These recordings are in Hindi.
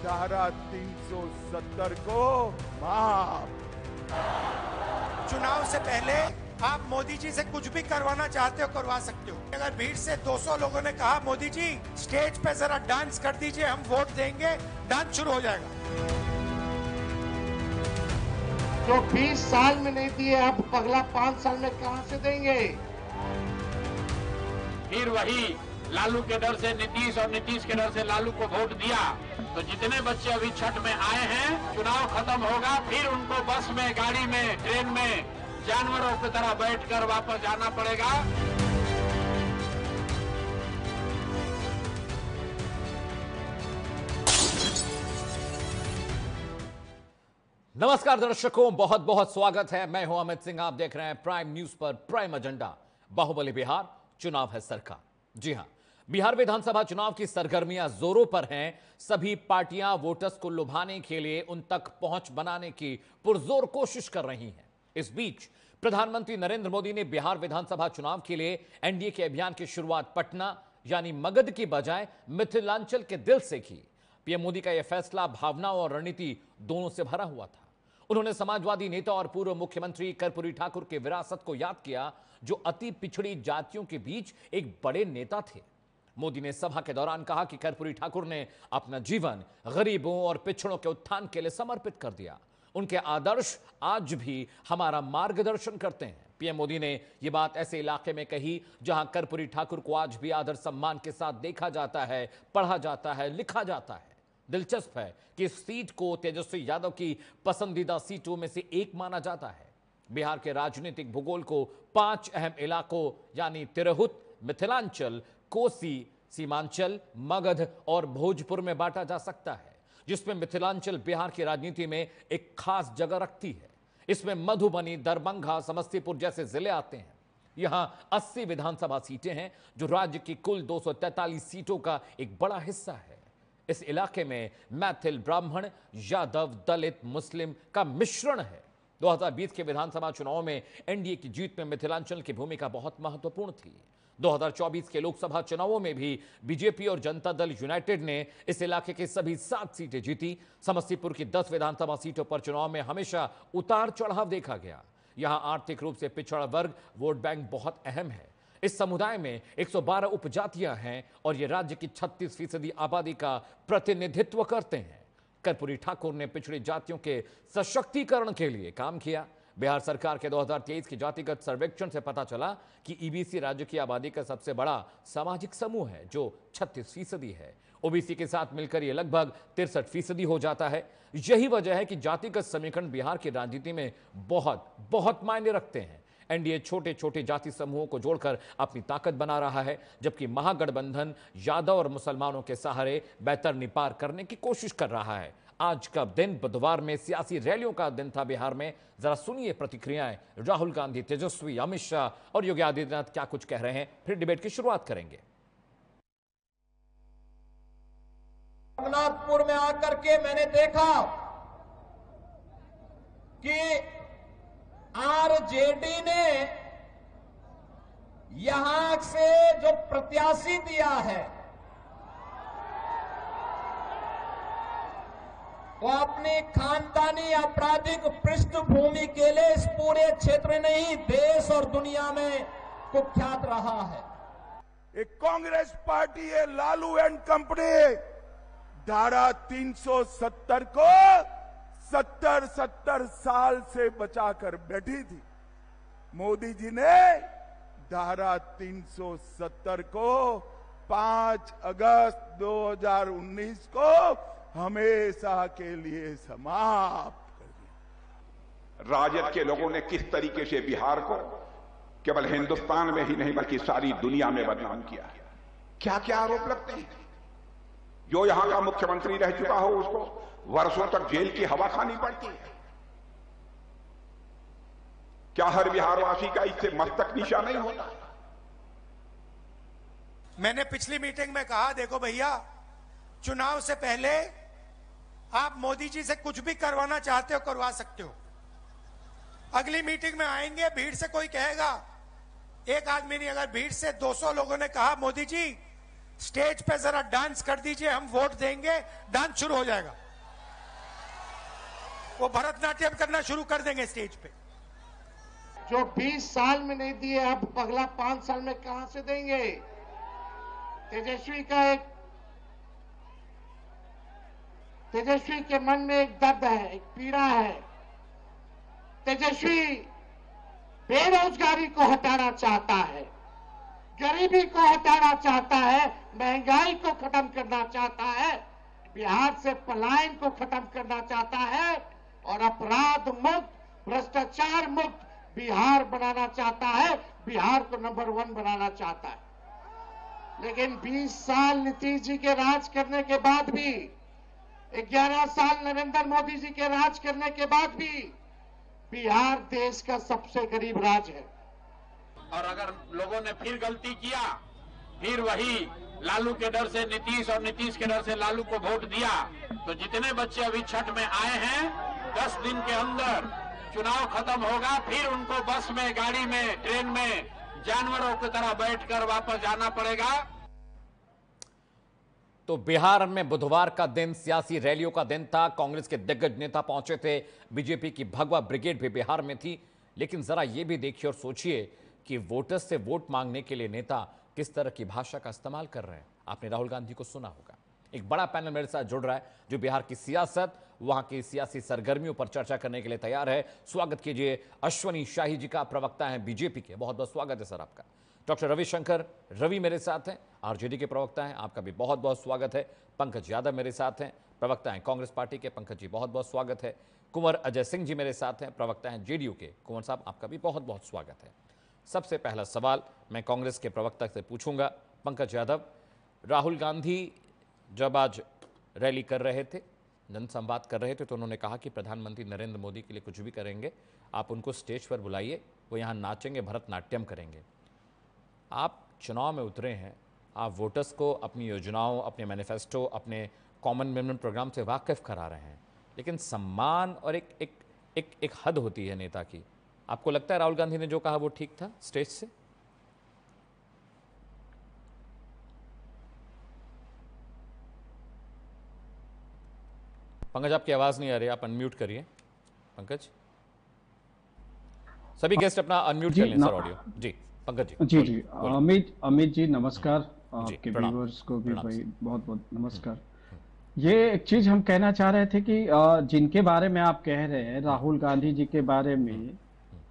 धारा 370 को माफ। चुनाव से पहले आप मोदी जी से कुछ भी करवाना चाहते हो करवा सकते हो। अगर भीड़ से 200 लोगों ने कहा मोदी जी स्टेज पे जरा डांस कर दीजिए हम वोट देंगे, डांस शुरू हो जाएगा। जो 20 साल में नहीं दिए अब अगला 5 साल में कहां से देंगे? फिर वही लालू के डर से नीतीश और नीतीश के डर से लालू को वोट दिया, तो जितने बच्चे अभी छठ में आए हैं, चुनाव खत्म होगा फिर उनको बस में, गाड़ी में, ट्रेन में जानवरों की तरह बैठकर वापस जाना पड़ेगा। नमस्कार दर्शकों, बहुत बहुत स्वागत है। मैं हूं अमित सिंह, आप देख रहे हैं प्राइम न्यूज पर प्राइम एजेंडा। बाहुबली बिहार, चुनाव है सरकार। जी हां, बिहार विधानसभा चुनाव की सरगर्मियां जोरों पर हैं। सभी पार्टियां वोटर्स को लुभाने के लिए उन तक पहुंच बनाने की पुरजोर कोशिश कर रही हैं। इस बीच प्रधानमंत्री नरेंद्र मोदी ने बिहार विधानसभा चुनाव के लिए एनडीए के अभियान की शुरुआत पटना यानी मगध की बजाय मिथिलांचल के दिल से की। पीएम मोदी का यह फैसला भावना और रणनीति दोनों से भरा हुआ था। उन्होंने समाजवादी नेता और पूर्व मुख्यमंत्री कर्पूरी ठाकुर के विरासत को याद किया, जो अति पिछड़ी जातियों के बीच एक बड़े नेता थे। मोदी ने सभा के दौरान कहा कि कर्पूरी ठाकुर ने अपना जीवन गरीबों और पिछड़ों के उत्थान के लिए समर्पित कर दिया। उनके आदर्श आज भी हमारा मार्गदर्शन करते हैं। पीएम मोदी ने यह बात ऐसे इलाके में कही जहां कर्पूरी ठाकुर को आज भी आदर सम्मान के साथ देखा जाता है, पढ़ा जाता है, लिखा जाता है। दिलचस्प है कि इस सीट को तेजस्वी यादव की पसंदीदा सीटों में से एक माना जाता है। बिहार के राजनीतिक भूगोल को 5 अहम इलाकों यानी तिरहुत, मिथिलांचल, कोसी, सीमांचल, मगध और भोजपुर में बांटा जा सकता है, जिसमें मिथिलांचल बिहार की राजनीति में एक खास जगह रखती है। इसमें मधुबनी, दरभंगा, समस्तीपुर जैसे जिले आते हैं। यहां 80 विधानसभा सीटें हैं, जो राज्य की कुल 243 सीटों का एक बड़ा हिस्सा है। इस इलाके में मैथिल, ब्राह्मण, यादव, दलित, मुस्लिम का मिश्रण है। 2020 के विधानसभा चुनाव में एनडीए की जीत में मिथिलांचल की भूमिका बहुत महत्वपूर्ण थी। 2024 के लोकसभा चुनावों में भी बीजेपी और जनता दल यूनाइटेड ने इस इलाके की सभी 7 सीटें जीती। समस्तीपुर की 10 विधानसभा सीटों पर चुनाव में हमेशा उतार चढ़ाव देखा गया। यहां आर्थिक रूप से पिछड़ा वर्ग वोट बैंक बहुत अहम है। इस समुदाय में 112 उपजातियां हैं और ये राज्य की 36% आबादी का प्रतिनिधित्व करते हैं। कर्पूरी ठाकुर ने पिछड़ी जातियों के सशक्तिकरण के लिए काम किया। बिहार सरकार के 2023 के जातिगत सर्वेक्षण से पता चला कि ईबीसी राज्य की आबादी का सबसे बड़ा सामाजिक समूह है, जो 36% है। ओबीसी के साथ मिलकर यह लगभग 63% हो जाता है। यही वजह है कि जातिगत समीकरण बिहार की राजनीति में बहुत बहुत मायने रखते हैं। एनडीए छोटे छोटे जाति समूहों को जोड़कर अपनी ताकत बना रहा है, जबकि महागठबंधन यादव और मुसलमानों के सहारे बैतरनी पार करने की कोशिश कर रहा है। आज का दिन बुधवार में सियासी रैलियों का दिन था बिहार में। जरा सुनिए प्रतिक्रियाएं। राहुल गांधी, तेजस्वी, अमित शाह और योगी आदित्यनाथ क्या कुछ कह रहे हैं, फिर डिबेट की शुरुआत करेंगे। रघुनाथपुर में आकर के मैंने देखा कि आरजेडी ने यहां से जो प्रत्याशी दिया है वो अपनी खानदानी आपराधिक पृष्ठभूमि के लिए इस पूरे क्षेत्र नहीं देश और दुनिया में कुख्यात रहा है। एक कांग्रेस पार्टी है, लालू एंड कंपनी, धारा 370 को 70 साल से बचाकर बैठी थी। मोदी जी ने धारा 370 को 5 अगस्त 2019 को हमेशा के लिए समाप्त कर दिया। राजद के लोगों ने किस तरीके से बिहार को केवल हिंदुस्तान में ही नहीं बल्कि सारी दुनिया में बदनाम किया। क्या क्या आरोप लगते हैं। जो यहां का मुख्यमंत्री रह चुका हो उसको वर्षों तक जेल की हवा खानी पड़ती है। क्या हर बिहारवासी का इससे मस्तक नीचा नहीं होता। मैंने पिछली मीटिंग में कहा, देखो भैया, चुनाव से पहले आप मोदी जी से कुछ भी करवाना चाहते हो करवा सकते हो। अगली मीटिंग में आएंगे, भीड़ से कोई कहेगा, एक आदमी नहीं, अगर भीड़ से 200 लोगों ने कहा मोदी जी स्टेज पे जरा डांस कर दीजिए, हम वोट देंगे, डांस शुरू हो जाएगा। वो भरतनाट्यम करना शुरू कर देंगे स्टेज पे। जो 20 साल में नहीं दिए, अब अगला 5 साल में कहां से देंगे? तेजस्वी के मन में एक दर्द है, एक पीड़ा है। तेजस्वी बेरोजगारी को हटाना चाहता है, गरीबी को हटाना चाहता है, महंगाई को खत्म करना चाहता है, बिहार से पलायन को खत्म करना चाहता है और अपराध मुक्त, भ्रष्टाचार मुक्त बिहार बनाना चाहता है, बिहार को नंबर 1 बनाना चाहता है। लेकिन 20 साल नीतीश जी के राज करने के बाद भी, 11 साल नरेंद्र मोदी जी के राज करने के बाद भी बिहार देश का सबसे गरीब राज्य है। और अगर लोगों ने फिर गलती किया, फिर वही लालू के डर से नीतीश और नीतीश के डर से लालू को वोट दिया, तो जितने बच्चे अभी छठ में आए हैं 10 दिन के अंदर चुनाव खत्म होगा, फिर उनको बस में, गाड़ी में, ट्रेन में जानवरों की तरह बैठकर वापस जाना पड़ेगा। तो बिहार में बुधवार का दिन सियासी रैलियों का दिन था। कांग्रेस के दिग्गज नेता पहुंचे थे, बीजेपी की भगवा ब्रिगेड भी बिहार में थी। लेकिन जरा यह भी देखिए और सोचिए कि वोटर्स से वोट मांगने के लिए नेता किस तरह की भाषा का इस्तेमाल कर रहे हैं। आपने राहुल गांधी को सुना होगा। एक बड़ा पैनल मेरे साथ जुड़ रहा है जो बिहार की सियासत, वहां की सियासी सरगर्मियों पर चर्चा करने के लिए तैयार है। स्वागत कीजिए अश्वनी शाही जी का, प्रवक्ता है बीजेपी के। बहुत बहुत स्वागत है सर आपका। डॉक्टर रविशंकर रवि मेरे साथ हैं, आरजेडी के प्रवक्ता हैं, आपका भी बहुत बहुत स्वागत है। पंकज यादव मेरे साथ हैं, प्रवक्ता हैं कांग्रेस पार्टी के। पंकज जी बहुत बहुत स्वागत है। कुंवर अजय सिंह जी मेरे साथ हैं, प्रवक्ता हैं जेडीयू के। कुंवर साहब आपका भी बहुत बहुत स्वागत है। सबसे पहला सवाल मैं कांग्रेस के प्रवक्ता से पूछूंगा। पंकज यादव, राहुल गांधी जब आज रैली कर रहे थे, जनसंवाद कर रहे थे, तो उन्होंने कहा कि प्रधानमंत्री नरेंद्र मोदी के लिए कुछ भी करेंगे, आप उनको स्टेज पर बुलाइए, वो यहाँ नाचेंगे, भरतनाट्यम करेंगे। आप चुनाव में उतरे हैं, आप वोटर्स को अपनी योजनाओं, अपने मैनिफेस्टो, अपने कॉमन मैन प्रोग्राम से वाकिफ करा रहे हैं, लेकिन सम्मान और एक हद होती है नेता की। आपको लगता है राहुल गांधी ने जो कहा वो ठीक था स्टेज से? पंकज आपकी आवाज नहीं आ रही, आप अनम्यूट करिए। पंकज, सभी गेस्ट अपना अनम्यूट कर लें सर ऑडियो। जी पंकज जी। जी अमित जी नमस्कार, आपके व्यूअर्स को भी भाई बहुत बहुत नमस्कार। ये एक चीज हम कहना चाह रहे थे कि जिनके बारे में आप कह रहे हैं राहुल गांधी जी के बारे में,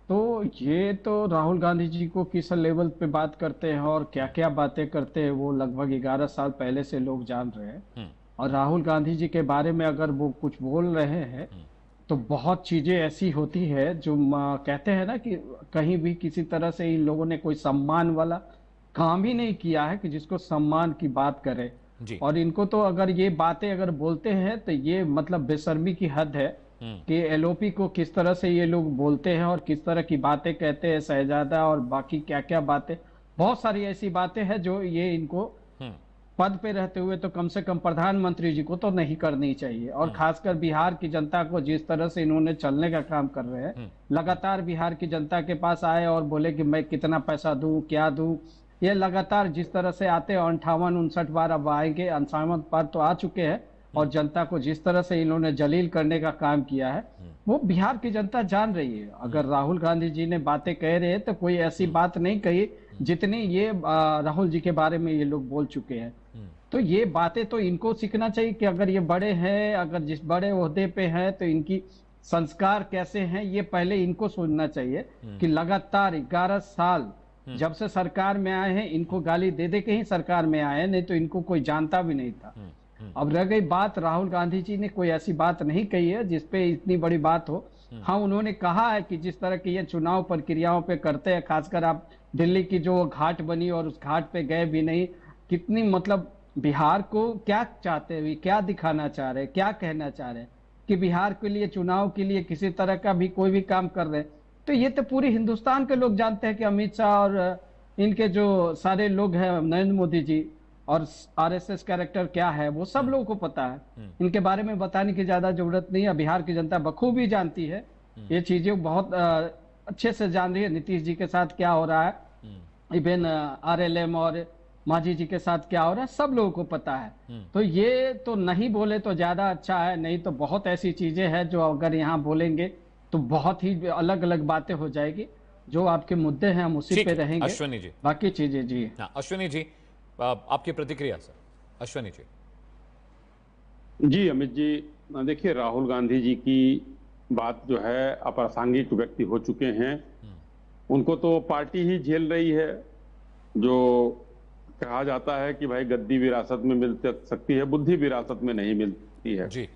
तो ये तो राहुल गांधी जी को किस लेवल पे बात करते हैं और क्या क्या बातें करते हैं वो लगभग 11 साल पहले से लोग जान रहे हैं। और राहुल गांधी जी के बारे में अगर वो कुछ बोल रहे हैं तो बहुत चीजें ऐसी होती है जो कहते हैं ना कि कहीं भी किसी तरह से इन लोगों ने कोई सम्मान वाला काम ही नहीं किया है कि जिसको सम्मान की बात करे। और इनको तो अगर ये बातें अगर बोलते हैं तो ये मतलब बेशर्मी की हद है कि एलओपी को किस तरह से ये लोग बोलते हैं और किस तरह की बातें कहते हैं, शहजादा और बाकी क्या क्या बातें, बहुत सारी ऐसी बातें हैं जो ये इनको पद पे रहते हुए तो कम से कम प्रधानमंत्री जी को तो नहीं करनी चाहिए। और खासकर बिहार की जनता को जिस तरह से इन्होंने चलने का काम कर रहे हैं, लगातार बिहार की जनता के पास आए और बोले कि मैं कितना पैसा दूं, क्या दूं, ये लगातार जिस तरह से आते 58-59 बार अब आएंगे, 58 बार तो आ चुके हैं। और जनता को जिस तरह से इन्होंने जलील करने का काम किया है वो बिहार की जनता जान रही है। अगर राहुल गांधी जी ने बातें कह रहे हैं तो कोई ऐसी बात नहीं कही जितनी ये राहुल जी के बारे में ये लोग बोल चुके हैं। तो ये बातें तो इनको सीखना चाहिए कि अगर ये बड़े हैं, अगर जिस बड़े ओहदे पे हैं तो इनकी संस्कार कैसे हैं, ये पहले इनको सोचना चाहिए कि लगातार 11 साल जब से सरकार में आए हैं इनको गाली दे दे के ही सरकार में आए हैं, नहीं तो इनको कोई जानता भी नहीं था। अब रह गई बात, राहुल गांधी जी ने कोई ऐसी बात नहीं कही है जिसपे इतनी बड़ी बात हो। हाँ, उन्होंने कहा है कि जिस तरह की ये चुनाव प्रक्रियाओं पे करते हैं, खासकर आप दिल्ली की जो घाट बनी और उस घाट पे गए भी नहीं, कितनी मतलब बिहार को क्या चाहते हुए, क्या दिखाना चाह रहे हैं, क्या कहना चाह रहे हैं कि बिहार के लिए, चुनाव के लिए किसी तरह का भी कोई भी काम कर रहे हैं। तो ये तो पूरे हिंदुस्तान के लोग जानते हैं कि अमित शाह और इनके जो सारे लोग हैं, नरेंद्र मोदी जी और आरएसएस कैरेक्टर क्या है वो सब लोगों को पता है। इनके बारे में बताने की ज्यादा जरूरत नहीं है, बिहार की जनता बखूबी जानती है ये चीजें, बहुत अच्छे से जान रही है नीतीश जी के साथ क्या हो रहा है। इवन आरएलएम और मांझी जी के साथ क्या हो रहा है सब लोगों को पता है। तो ये तो नहीं बोले तो ज्यादा अच्छा है, नहीं तो बहुत ऐसी चीजें हैं जो अगर यहाँ बोलेंगे तो बहुत ही अलग अलग बातें हो जाएगी। जो आपके मुद्दे हैं हम उसी पे रहेंगे। अश्विनी जी, बाकी चीजें जी हाँ अश्विनी जी आपकी प्रतिक्रिया सर। अश्विनी जी। जी अमित जी, देखिए राहुल गांधी जी की बात जो है अप्रासंगिक व्यक्ति हो चुके हैं। उनको तो पार्टी ही झेल रही है। जो कहा जाता है कि भाई गद्दी विरासत में मिल सकती है, बुद्धि विरासत में नहीं मिलती है जी।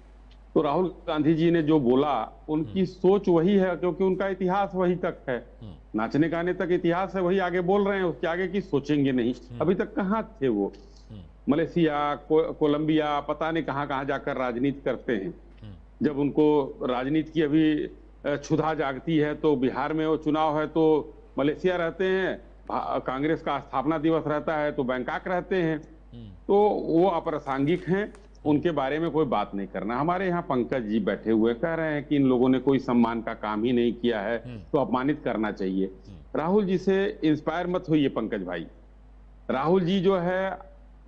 तो राहुल गांधी जी ने जो बोला उनकी सोच वही है, क्योंकि उनका इतिहास वही तक है। नाचने गाने तक इतिहास है, वही आगे बोल रहे हैं, उसके आगे की सोचेंगे नहीं। अभी तक कहाँ थे वो? मलेशिया, कोलंबिया, पता नहीं कहाँ कहाँ जाकर राजनीति करते हैं। जब उनको राजनीति की अभी क्षुधा जागती है तो बिहार में वो चुनाव है तो मलेशिया रहते हैं, कांग्रेस का स्थापना दिवस रहता है तो बैंकॉक रहते हैं। तो वो अप्रासंगिक हैं, उनके बारे में कोई बात नहीं करना। हमारे यहाँ पंकज जी बैठे हुए कह रहे हैं कि इन लोगों ने कोई सम्मान का काम ही नहीं किया है तो अपमानित करना चाहिए। राहुल जी से इंस्पायर मत होइए पंकज भाई। राहुल जी जो है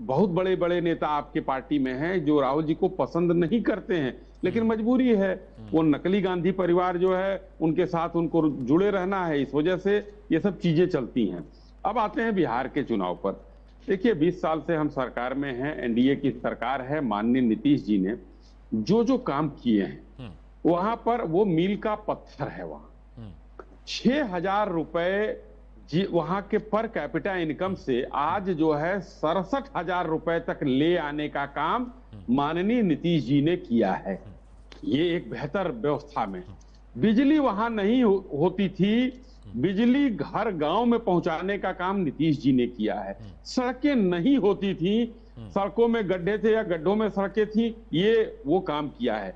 बहुत बड़े बड़े नेता आपके पार्टी में हैं जो राहुल जी को पसंद नहीं करते हैं, लेकिन मजबूरी है। वो नकली गांधी परिवार जो है उनके साथ उनको जुड़े रहना है, इस वजह से ये सब चीजें चलती हैं। अब आते हैं बिहार के चुनाव पर। देखिए 20 साल से हम सरकार में हैं, एनडीए की सरकार है। माननीय नीतीश जी ने जो जो काम किए हैं वहां पर वो मील का पत्थर है। वहां 6,000 रुपए वहां के पर कैपिटा इनकम से आज जो है 67,000 रुपए तक ले आने का काम माननीय नीतीश जी ने किया है। ये एक बेहतर व्यवस्था में बिजली वहां नहीं होती थी, बिजली घर गांव में पहुंचाने का काम नीतीश जी ने किया है। सड़कें नहीं होती थी, सड़कों में गड्ढे थे या गड्ढों में सड़कें थी, ये वो काम किया है।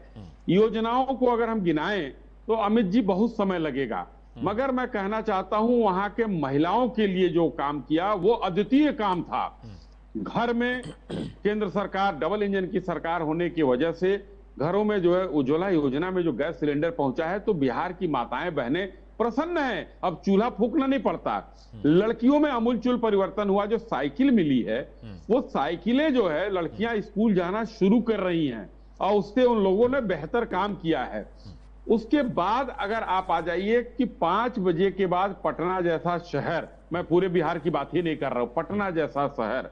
योजनाओं को अगर हम गिनाएं तो अमित जी बहुत समय लगेगा, मगर मैं कहना चाहता हूं वहां के महिलाओं के लिए जो काम किया वो अद्वितीय काम था। घर में केंद्र सरकार डबल इंजन की सरकार होने की वजह से घरों में जो है उज्ज्वला योजना में जो गैस सिलेंडर पहुंचा है तो बिहार की माताएं बहनें प्रसन्न हैं। अब चूल्हा फूकना नहीं पड़ता। लड़कियों में अमूलचूल परिवर्तन हुआ। जो साइकिल मिली है वो साइकिलें जो है लड़कियां स्कूल जाना शुरू कर रही हैं और उससे उन लोगों ने बेहतर काम किया है। उसके बाद अगर आप आ जाइए कि 5 बजे के बाद पटना जैसा शहर, मैं पूरे बिहार की बात ही नहीं कर रहा हूं, पटना जैसा शहर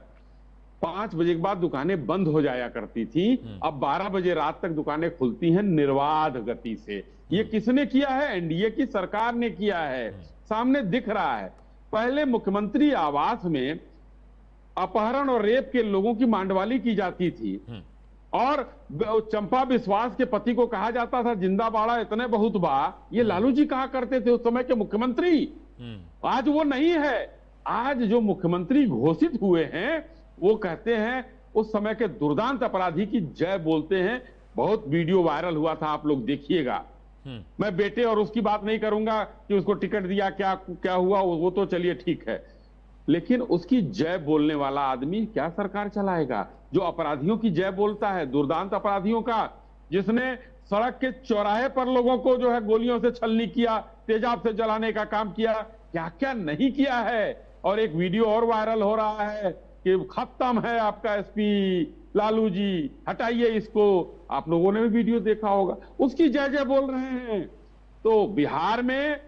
5 बजे के बाद दुकानें बंद हो जाया करती थी, अब 12 बजे रात तक दुकानें खुलती हैं निर्बाध गति से। ये किसने किया है? एनडीए की सरकार ने किया है, सामने दिख रहा है। पहले मुख्यमंत्री आवास में अपहरण और रेप के लोगों की मांडवाली की जाती थी और चंपा विश्वास के पति को कहा जाता था जिंदा बाड़ा इतने बहुत बा। ये लालू जी कहा करते थे उस समय के मुख्यमंत्री। आज वो नहीं है। आज जो मुख्यमंत्री घोषित हुए हैं वो कहते हैं उस समय के दुर्दांत अपराधी की जय बोलते हैं। बहुत वीडियो वायरल हुआ था, आप लोग देखिएगा। मैं बेटे और उसकी बात नहीं करूंगा कि उसको टिकट दिया क्या क्या हुआ, वो तो चलिए ठीक है, लेकिन उसकी जय बोलने वाला आदमी क्या सरकार चलाएगा? जो अपराधियों की जय बोलता है, दुर्दांत अपराधियों का, जिसने सड़क के चौराहे पर लोगों को जो है गोलियों से छलनी किया, तेजाब से जलाने का काम किया, क्या क्या नहीं किया है। और एक वीडियो और वायरल हो रहा है कि खत्म है आपका एसपी लालू जी, हटाइए इसको। आप लोगों ने भी वीडियो देखा होगा, उसकी जय जय बोल रहे हैं। तो बिहार में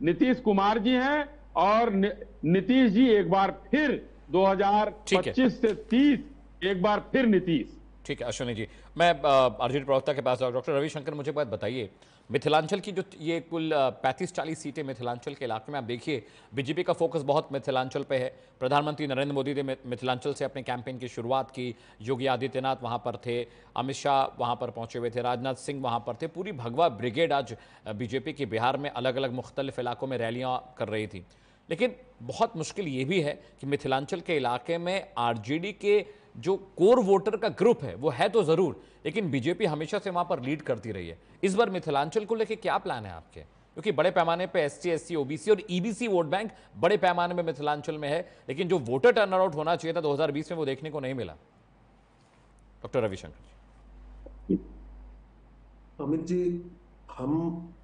नीतीश कुमार जी हैं और नीतीश जी एक बार फिर 2025 से 30 एक बार फिर नीतीश। ठीक है अश्विनी जी, मैं आरजेडी प्रवक्ता के पास डॉक्टर रविशंकर, मुझे बात बताइए, मिथिलांचल की जो ये कुल 35-40 सीटें मिथिलांचल के इलाके में, आप देखिए बीजेपी का फोकस बहुत मिथिलांचल पे है। प्रधानमंत्री नरेंद्र मोदी ने मिथिलांचल से अपने कैंपेन की शुरुआत की, योगी आदित्यनाथ वहाँ पर थे, अमित शाह वहाँ पर पहुँचे हुए थे, राजनाथ सिंह वहाँ पर थे, पूरी भगवा ब्रिगेड आज बीजेपी के बिहार में अलग अलग मुख्तलिफ इलाकों में रैलियाँ कर रही थी। लेकिन बहुत मुश्किल ये भी है कि मिथिलांचल के इलाके में आरजेडी के जो कोर वोटर का ग्रुप है वो है तो जरूर, लेकिन बीजेपी हमेशा से वहां पर लीड करती रही है। इस बार मिथिलांचल को लेकर क्या प्लान है आपके? क्योंकि बड़े पैमाने पे एससी, एससी, ओबीसी और ईबीसी वोट बैंक बड़े पैमाने में मिथिलांचल में है, लेकिन जो वोटर टर्नआउट होना चाहिए था 2020 में वो देखने को नहीं मिला। डॉक्टर रविशंकर जी। अमित जी, हम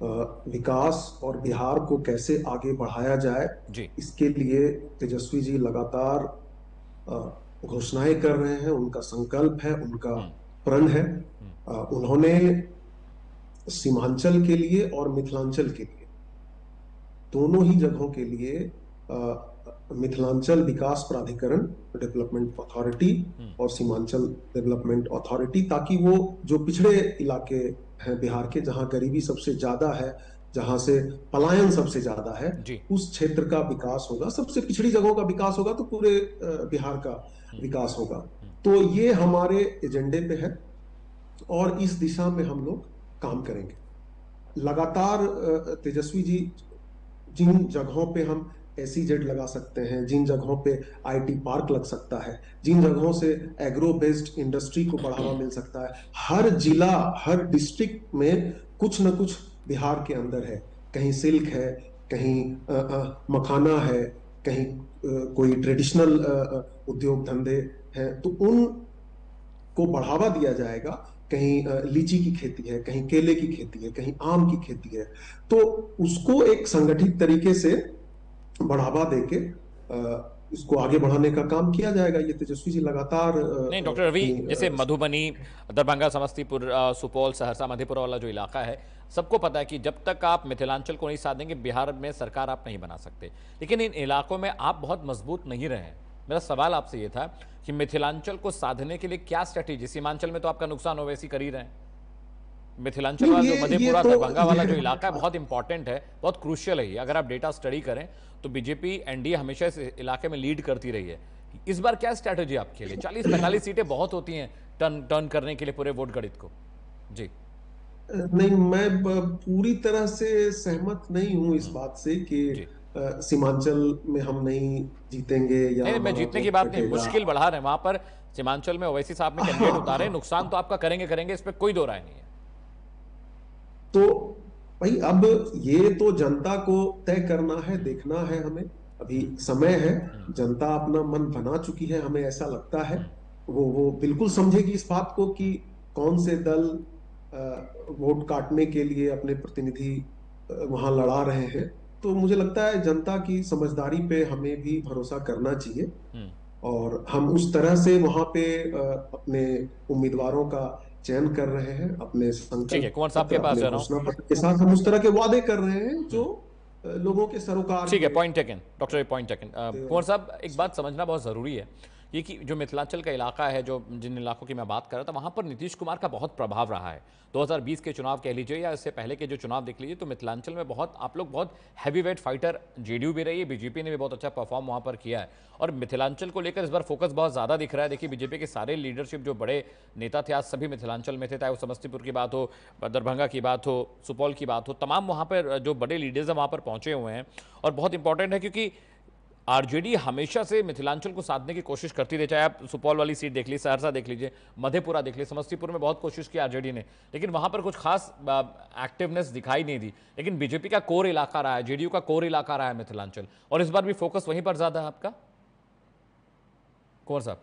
विकास और बिहार को कैसे आगे बढ़ाया जाए, जी, इसके लिए तेजस्वी जी लगातार घोषणाएं कर रहे हैं, उनका संकल्प है, उनका प्रण है। उन्होंने सीमांचल के लिए और मिथिलांचल के लिए, दोनों ही जगहों के लिए मिथिलांचल विकास प्राधिकरण डेवलपमेंट अथॉरिटी और सीमांचल डेवलपमेंट अथॉरिटी, ताकि वो जो पिछड़े इलाके हैं बिहार के, जहां गरीबी सबसे ज्यादा है, जहां से पलायन सबसे ज्यादा है, उस क्षेत्र का विकास होगा। सबसे पिछड़ी जगहों का विकास होगा तो पूरे बिहार का विकास होगा। तो ये हमारे एजेंडे पे है और इस दिशा में हम लोग काम करेंगे लगातार। तेजस्वी जी, जिन जगहों पे हम SEZ लगा सकते हैं, जिन जगहों पे IT पार्क लग सकता है, जिन जगहों से एग्रो बेस्ड इंडस्ट्री को बढ़ावा मिल सकता है, हर जिला, हर डिस्ट्रिक्ट में कुछ न कुछ बिहार के अंदर है। कहीं सिल्क है, कहीं मखाना है, कहीं कोई ट्रेडिशनल उद्योग धंधे हैं, तो उन को बढ़ावा दिया जाएगा। कहीं लीची की खेती है, कहीं केले की खेती है, कहीं आम की खेती है, तो उसको एक संगठित तरीके से बढ़ावा देके इसको आगे बढ़ाने का काम किया जाएगा। ये तेजस्वी जी लगातार नहीं डॉक्टर रवि, जैसे मधुबनी, दरभंगा, समस्तीपुर, सुपौल, सहरसा, मधेपुरा वाला जो इलाका है, सबको पता है कि जब तक आप मिथिलांचल को नहीं साथ देंगे बिहार में सरकार आप नहीं बना सकते। लेकिन इन इलाकों में आप बहुत मजबूत नहीं रहे। मेरा सवाल आपसे ये था कि मिथिलांचल को साधने के लिए क्या स्ट्रेटेजी? सीमांचल में तो आपका नुकसान हो, वैसी कर ही रहे हैं। मिथिलांचल वाला जो मधेपुरा, दरभंगा वाला जो इलाका है बहुत इंपॉर्टेंट है, बहुत क्रूशियल है। अगर आप डेटा स्टडी करें तो बीजेपी NDA हमेशा इस इलाके में लीड करती रही है। इस बार क्या स्ट्रैटेजी आपके लिए? 40-45 सीटें बहुत होती हैं टर्न करने के लिए पूरे वोट गणित को। जी नहीं, मैं पूरी तरह से सहमत नहीं हूं इस बात से कि सीमांचल में हम नहीं जीतेंगे या नहीं, मैं जीतने की बात नहीं, मुश्किल बढ़ा रहे हैं वहां पर। सीमांचल में ओवैसी साहब ने कैंडिडेट उतारे, नुकसान तो आपका करेंगे, इस पर कोई दो राय नहीं है। तो भाई अब ये तो जनता को तय करना है, देखना है हमें। अभी समय है, जनता अपना मन बना चुकी है, हमें ऐसा लगता है। वो बिल्कुल समझेगी इस बात को कि कौन से दल वोट काटने के लिए अपने प्रतिनिधि वहां लड़ा रहे हैं। तो मुझे लगता है जनता की समझदारी पे हमें भी भरोसा करना चाहिए और हम उस तरह से वहां पे अपने उम्मीदवारों का चयन कर रहे हैं। अपने संकल्प कुंवर साहब के पास के साथ हम उस तरह के वादे कर रहे हैं जो लोगों के सरोकार। ठीक है, point taken doctor, point taken. Kunwar Sahab, एक बात समझना बहुत जरूरी है, ये कि जो मिथिलांचल का इलाका है, जो जिन इलाकों की मैं बात कर रहा था, वहां पर नीतीश कुमार का बहुत प्रभाव रहा है। 2020 के चुनाव कह लीजिए या इससे पहले के जो चुनाव देख लीजिए, तो मिथिलांचल में बहुत आप लोग बहुत हैवी वेट फाइटर, JDU भी रही है, बीजेपी ने भी बहुत अच्छा परफॉर्म वहां पर किया है। और मिथिलांचल को लेकर इस बार फोकस बहुत ज्यादा दिख रहा है। देखिए बीजेपी के सारे लीडरशिप जो बड़े नेता थे आज सभी मिथिलांचल में थे, चाहे वो समस्तीपुर की बात हो, दरभंगा की बात हो, सुपौल की बात हो, तमाम वहां पर जो बड़े लीडर्स हैं वहां पर पहुंचे हुए हैं। और बहुत इंपॉर्टेंट है क्योंकि RJD हमेशा से मिथिलांचल को साधने की कोशिश करती रही। चाहे आप सुपौल वाली सीट देख लीजिए, सहरसा देख लीजिए, मधेपुरा देख लीजिए, समस्तीपुर में बहुत कोशिश की RJD ने, लेकिन वहां पर कुछ खास एक्टिवनेस दिखाई नहीं दी। लेकिन बीजेपी का कोर इलाका रहा है, JDU का कोर इलाका रहा है मिथिलांचल, और इस बार भी फोकस वहीं पर ज्यादा है आपका। कुंवर साहब,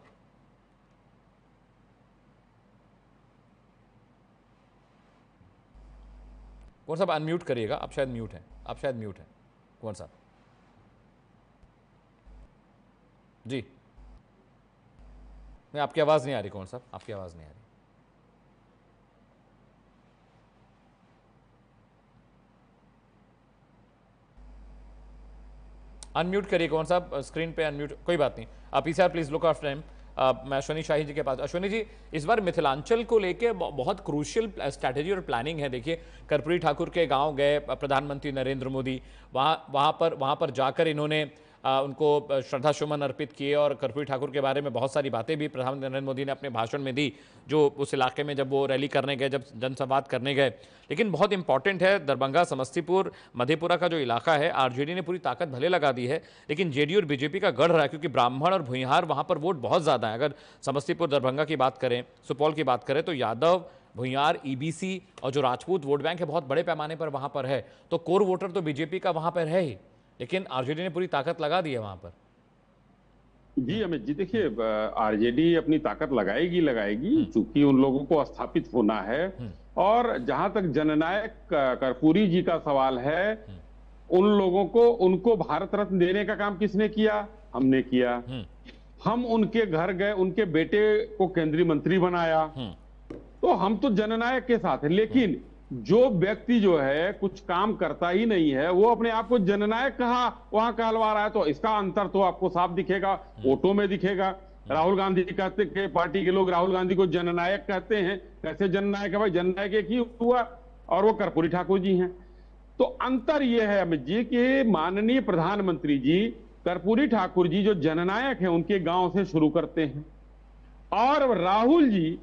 कुंवर साहब अनम्यूट करिएगा, आप शायद म्यूट हैं, कुंवर साहब जी। नहीं, आपकी आवाज नहीं आ रही कुंवर साहब, आपकी आवाज नहीं आ रही। अनम्यूट करिए कुंवर साहब, स्क्रीन पे अनम्यूट, कोई बात नहीं। आप PCR please look after him. मैं अश्विनी शाही जी के पास। अश्विनी जी, इस बार मिथिलांचल को लेके बहुत क्रूशियल स्ट्रैटेजी और प्लानिंग है। देखिए कर्पूरी ठाकुर के गांव गए प्रधानमंत्री नरेंद्र मोदी, वहां पर जाकर इन्होंने उनको श्रद्धा सुमन अर्पित किए और कर्पूरी ठाकुर के बारे में बहुत सारी बातें भी प्रधानमंत्री नरेंद्र मोदी ने अपने भाषण में दी, जो उस इलाके में जब वो रैली करने गए, जब जनसंवाद करने गए। लेकिन बहुत इंपॉर्टेंट है, दरभंगा, समस्तीपुर, मधेपुरा का जो इलाका है, RJD ने पूरी ताकत भले लगा दी है, लेकिन JDU और बीजेपी का गढ़ रहा है, क्योंकि ब्राह्मण और भुइहार वहां पर वोट बहुत ज्यादा है। अगर समस्तीपुर, दरभंगा की बात करें, सुपौल की बात करें, तो यादव, भुइहार, EBC और जो राजपूत वोट बैंक है बहुत बड़े पैमाने पर वहां पर है। तो कोर वोटर तो बीजेपी का वहां पर है ही, लेकिन RJD ने पूरी ताकत लगा दी है वहां पर। जी अमित जी, देखिए RJD अपनी ताकत लगाएगी, चूंकि उन लोगों को स्थापित होना है। और जहां तक जननायक कर्पूरी जी का सवाल है, उन लोगों को उनको भारत रत्न देने का काम किसने किया? हमने किया। हम उनके घर गए, उनके बेटे को केंद्रीय मंत्री बनाया, तो हम तो जननायक के साथ हैं। लेकिन जो व्यक्ति जो है कुछ काम करता ही नहीं है, वो अपने आप को जननायक कहा वहां कहलवा रहा है, तो इसका अंतर तो आपको साफ दिखेगा, वोटों में दिखेगा। राहुल गांधी कहते कि पार्टी के लोग राहुल गांधी को जननायक कहते हैं। कैसे जननायक है भाई? जननायक एक ही हुआ और वो कर्पूरी ठाकुर जी हैं। तो अंतर यह है अमित जी कि माननीय प्रधानमंत्री जी कर्पूरी ठाकुर जी जो जननायक हैं उनके गांव से शुरू करते हैं, और राहुल जी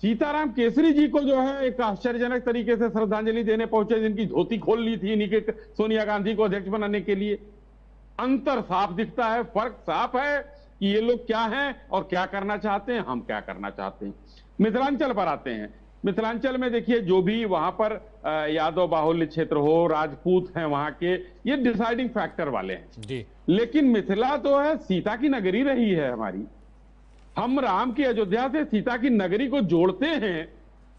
सीताराम केसरी जी को जो है एक आश्चर्यजनक तरीके से श्रद्धांजलि देने पहुंचे, जिनकी धोती खोल ली थी इन्हीं के सोनिया गांधी को अध्यक्ष बनाने के लिए। अंतर साफ दिखता है, फर्क साफ है कि ये लोग क्या हैं और क्या करना चाहते हैं, हम क्या करना चाहते हैं। मिथिलांचल पर आते हैं। मिथिलांचल में देखिए, जो भी वहां पर यादव बाहुल्य क्षेत्र हो, राजपूत हैं वहां के, ये डिसाइडिंग फैक्टर वाले हैं जी। लेकिन मिथिला तो है सीता की नगरी रही है हमारी। हम राम की अयोध्या से सीता की नगरी को जोड़ते हैं,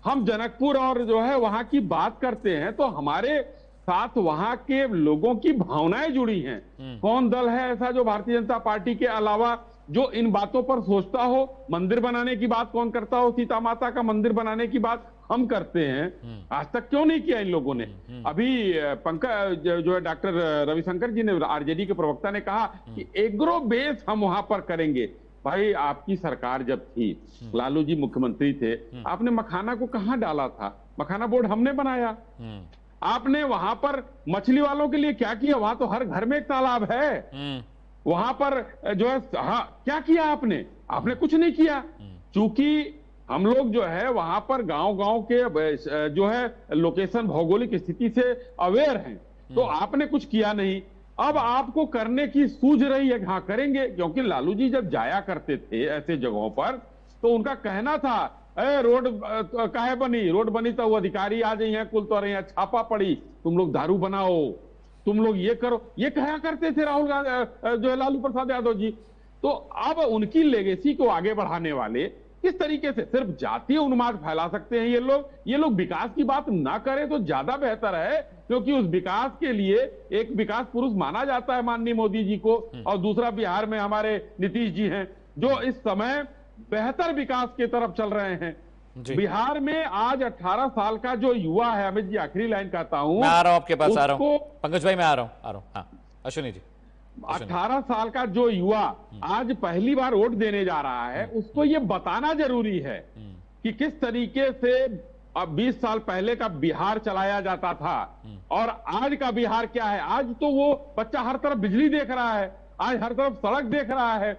हम जनकपुर और जो है वहां की बात करते हैं, तो हमारे साथ वहां के लोगों की भावनाएं जुड़ी हैं। कौन दल है ऐसा जो भारतीय जनता पार्टी के अलावा जो इन बातों पर सोचता हो? मंदिर बनाने की बात कौन करता हो? सीता माता का मंदिर बनाने की बात हम करते हैं। आज तक क्यों नहीं किया इन लोगों ने? अभी पंकज जो है डॉक्टर रविशंकर जी ने, आरजेडी के प्रवक्ता ने कहा कि एग्रो बेस हम वहां पर करेंगे। भाई आपकी सरकार जब थी, लालू जी मुख्यमंत्री थे, आपने मखाना को कहां डाला था? मखाना बोर्ड हमने बनाया। आपने वहां पर मछली वालों के लिए क्या किया? वहां तो हर घर में एक तालाब है। वहां पर जो है क्या किया आपने? आपने कुछ नहीं किया। चूंकि हम लोग जो है वहां पर गांव-गांव के जो है लोकेशन, भौगोलिक स्थिति से अवेयर हैं, तो आपने कुछ किया नहीं। अब आपको करने की सूझ रही है, हाँ करेंगे, क्योंकि लालू जी जब जाया करते थे ऐसे जगहों पर तो उनका कहना था, रोड काहे बनी? रोड बनी तो वो अधिकारी आ जाइए कुल, तो रहे छापा पड़ी, तुम लोग दारू बनाओ, तुम लोग ये करो, ये कहा करते थे राहुल गांधी जो है लालू प्रसाद यादव जी। तो अब उनकी लेगेसी को आगे बढ़ाने वाले किस तरीके से सिर्फ जातीय उन्माद फैला सकते हैं ये लोग विकास की बात ना करें तो ज्यादा बेहतर है, क्योंकि उस विकास के लिए एक विकास पुरुष माना जाता है माननीय मोदी जी को, और दूसरा बिहार में हमारे नीतीश जी हैं जो इस समय बेहतर विकास की तरफ चल रहे हैं। बिहार में आज 18 साल का जो युवा है, अमित जी आखिरी लाइन कहता हूं, मैं आ रहा हूं आपके पास, आ रहा हूं पंकज भाई, मैं आ रहा हूं। हाँ अश्विनी जी, 18 साल का जो युवा आज पहली बार वोट देने जा रहा है, उसको ये बताना जरूरी है कि किस तरीके से अब 20 साल पहले का बिहार चलाया जाता था और आज का बिहार क्या है। आज तो वो बच्चा हर तरफ बिजली देख रहा है, आज हर तरफ सड़क देख रहा है।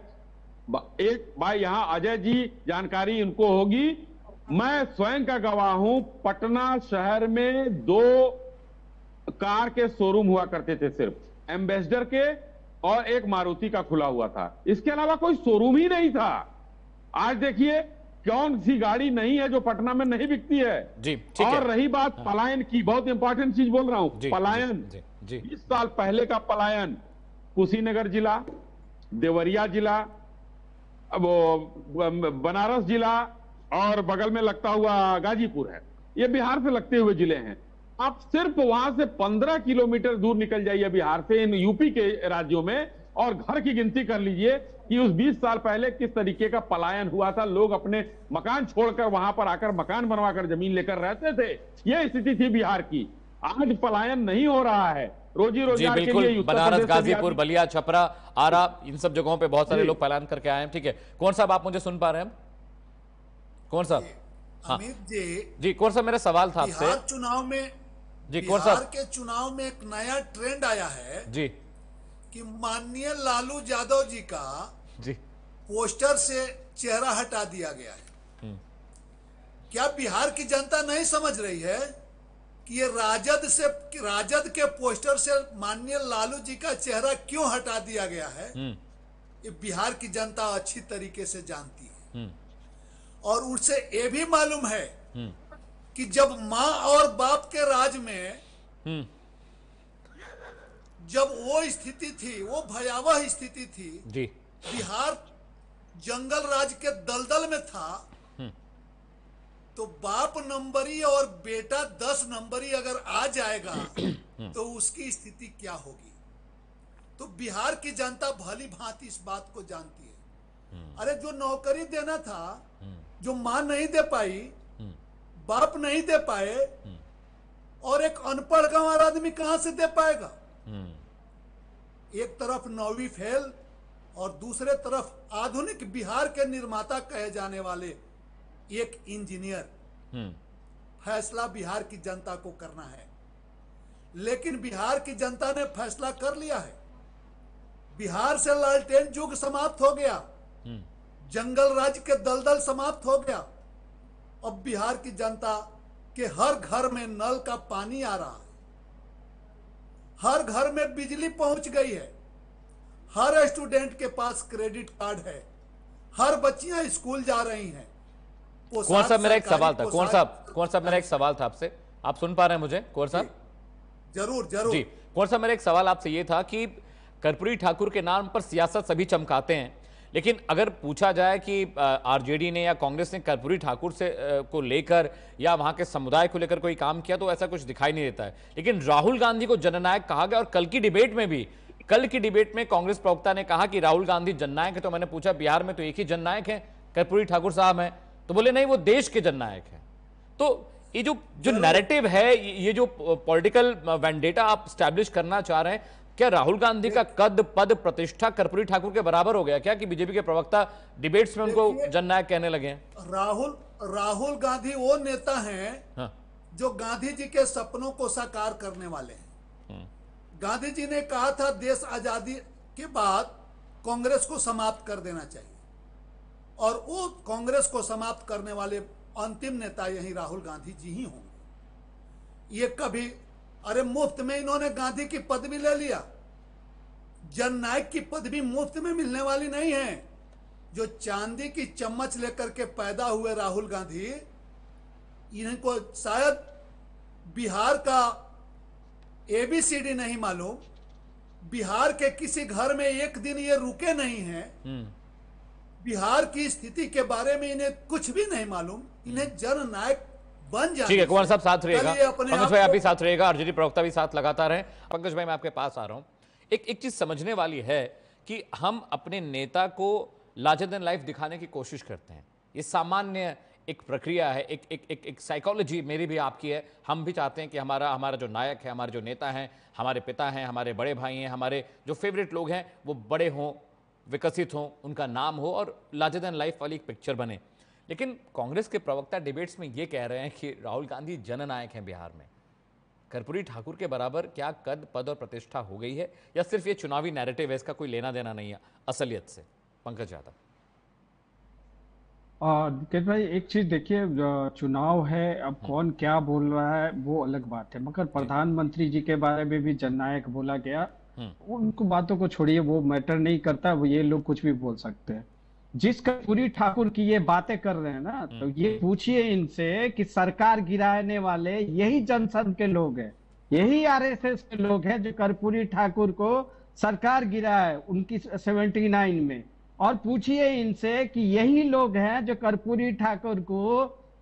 एक भाई यहां अजय जी जानकारी उनको होगी, मैं स्वयं का गवाह हूं, पटना शहर में 2 कार के शोरूम हुआ करते थे, सिर्फ एम्बेसडर के और एक मारुति का खुला हुआ था, इसके अलावा कोई शोरूम ही नहीं था। आज देखिए कौन सी गाड़ी नहीं है जो पटना में नहीं बिकती है जी। और रही बात पलायन की, बहुत इंपॉर्टेंट चीज बोल रहा हूं, पलायन 20 साल पहले का पलायन, कुशीनगर जिला, देवरिया जिला, अब बनारस जिला और बगल में लगता हुआ गाजीपुर है, ये बिहार से लगते हुए जिले हैं। आप सिर्फ वहां से 15 किलोमीटर दूर निकल जाइए बिहार से, इन यूपी के राज्यों में, और घर की गिनती कर लीजिए कि उस 20 साल पहले किस तरीके का पलायन हुआ था। लोग अपने मकान छोड़कर वहां पर आकर मकान बनवाकर जमीन लेकर रहते थे, यह स्थिति थी बिहार की। आज पलायन नहीं हो रहा है, रोजी रोजगार के लिए बनारस, गाजीपुर, बलिया, छपरा, आरा, इन सब जगहों पे बहुत सारे लोग पलायन करके आए हैं। ठीक है, कौन साहब आप मुझे सुन पा रहे हैं? कौन साहब? हाँ जी, कौन सा मेरा सवाल था आपसे? बिहार चुनाव में जी, कौन सा? बिहार के चुनाव में एक नया ट्रेंड आया है जी कि माननीय लालू यादव जी का जी पोस्टर से चेहरा हटा दिया गया है। क्या बिहार की जनता नहीं समझ रही है कि ये राजद के पोस्टर से माननीय लालू जी का चेहरा क्यों हटा दिया गया है? ये बिहार की जनता अच्छी तरीके से जानती है, और उनसे ये भी मालूम है कि जब माँ और बाप के राज में जब वो स्थिति थी, वो भयावह स्थिति थी जी, बिहार जंगल राज के दलदल में था, तो बाप नंबरी और बेटा 10 नंबरी अगर आ जाएगा तो उसकी स्थिति क्या होगी? तो बिहार की जनता भली भांति इस बात को जानती है। अरे जो नौकरी देना था, जो मां नहीं दे पाई, बाप नहीं दे पाए, और एक अनपढ़ गंवार आदमी कहां से दे पाएगा? एक तरफ 9वीं फेल और दूसरे तरफ आधुनिक बिहार के निर्माता कहे जाने वाले एक इंजीनियर। फैसला बिहार की जनता को करना है, लेकिन बिहार की जनता ने फैसला कर लिया है। बिहार से लालटेन युग समाप्त हो गया, जंगल राज के दलदल समाप्त हो गया। अब बिहार की जनता के हर घर में नल का पानी आ रहा है, हर घर में बिजली पहुंच गई है, हर स्टूडेंट के पास क्रेडिट कार्ड है, हर बच्चियां स्कूल जा रही हैं। कुंवर साहब मेरा एक सवाल था, कुंवर साहब मेरा एक सवाल था आपसे, आप सुन पा रहे हैं मुझे कुंवर साहब? जरूर जरूर जी कुंवर साहब, मेरा एक सवाल आपसे ये था कि कर्पूरी ठाकुर के नाम पर सियासत सभी चमकाते हैं, लेकिन अगर पूछा जाए कि आरजेडी ने या कांग्रेस ने कर्पूरी ठाकुर से को लेकर या वहां के समुदाय को लेकर कोई काम किया तो ऐसा कुछ दिखाई नहीं देता है। लेकिन राहुल गांधी को जननायक कहा गया, और कल की डिबेट में कांग्रेस प्रवक्ता ने कहा कि राहुल गांधी जननायक है। तो मैंने पूछा बिहार में तो एक ही जननायक है, कर्पूरी ठाकुर साहब हैं, तो बोले नहीं वो देश के जननायक हैं। तो ये जो नैरेटिव है, ये जो पॉलिटिकल वेंडेटा आप स्टैब्लिश करना चाह रहे हैं, क्या राहुल गांधी का कद पद प्रतिष्ठा कर्पूरी ठाकुर के बराबर हो गया क्या कि बीजेपी के प्रवक्ता डिबेट्स में उनको जननायक कहने लगे हैं? राहुल गांधी वो नेता हैं हाँ। जो गांधी जी के सपनों को साकार करने वाले हैं। गांधी जी ने कहा था देश आजादी के बाद कांग्रेस को समाप्त कर देना चाहिए, और वो कांग्रेस को समाप्त करने वाले अंतिम नेता यही राहुल गांधी जी ही होंगे। ये कभी अरे मुफ्त में इन्होंने गांधी की पदवी ले लिया, जननायक की पदवी मुफ्त में मिलने वाली नहीं है। जो चांदी की चम्मच लेकर के पैदा हुए राहुल गांधी, इनको शायद बिहार का ABCD नहीं मालूम, बिहार के किसी घर में एक दिन ये रुके नहीं हैं, बिहार की स्थिति के बारे में इन्हें कुछ भी नहीं मालूम, इन्हें जननायक बन जाए। ठीक है कुंवर साहब साथ रहिएगा, पंकज भाई आप भी साथ रहिएगा, आरजेडी प्रवक्ता भी साथ लगातार हैं। पंकज भाई मैं आपके पास आ रहा हूं, एक चीज समझने वाली है कि हम अपने नेता को लार्जर देन लाइफ दिखाने की कोशिश करते हैं, ये सामान्य एक प्रक्रिया है, एक साइकोलॉजी मेरी भी आपकी है। हम भी चाहते हैं कि हमारा जो नायक है, हमारे जो नेता हैं, हमारे पिता हैं, हमारे बड़े भाई हैं, हमारे जो फेवरेट लोग हैं वो बड़े हों, विकसित हों, उनका नाम हो और लार्जर देन लाइफ वाली एक पिक्चर बने। लेकिन कांग्रेस के प्रवक्ता डिबेट्स में ये कह रहे हैं कि राहुल गांधी जननायक हैं बिहार में, कर्पूरी ठाकुर के बराबर क्या कद पद और प्रतिष्ठा हो गई है, या सिर्फ ये चुनावी नैरेटिव है, इसका कोई लेना देना नहीं है असलियत से? पंकज यादव। निकेत भाई एक चीज देखिए, चुनाव है, अब कौन क्या बोल रहा है वो अलग बात है, मगर प्रधानमंत्री जी के बारे में भी जननायक बोला गया, उनको बातों को छोड़िए, वो मैटर नहीं करता, वो ये लोग कुछ भी बोल सकते हैं। जिस कर्पूरी ठाकुर की ये बातें कर रहे हैं ना, तो ये पूछिए इनसे कि सरकार गिराने वाले यही जनसंघ के लोग हैं, यही RSS के लोग हैं जो कर्पूरी ठाकुर को सरकार गिराए उनकी 79 में, और पूछिए इनसे कि यही लोग हैं जो कर्पूरी ठाकुर को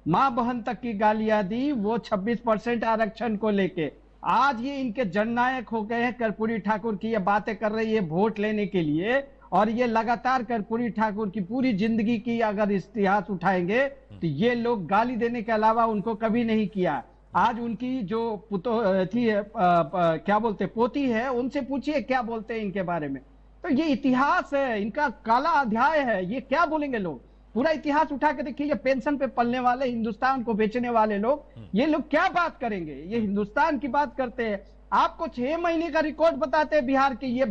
मां बहन तक की गालियां दी, वो 26% आरक्षण को लेके। आज ये इनके जननायक हो गए हैं, कर्पूरी ठाकुर की ये बातें कर रही है वोट लेने के लिए, और ये लगातार कर्पूरी ठाकुर की पूरी जिंदगी की अगर इतिहास उठाएंगे तो ये लोग गाली देने के अलावा उनको कभी नहीं किया। आज उनकी जो क्या बोलते पोती है, उनसे पूछिए क्या बोलते हैं इनके बारे में। तो ये इतिहास है, इनका काला अध्याय है, ये क्या बोलेंगे लोग? पूरा इतिहास उठा के देखिए, ये पेंशन पे पलने वाले, हिंदुस्तान को बेचने वाले लोग, ये लोग क्या बात करेंगे? ये हिंदुस्तान की बात करते हैं। आपको 6 महीने का रिकॉर्ड बताते हैं बिहार की, ये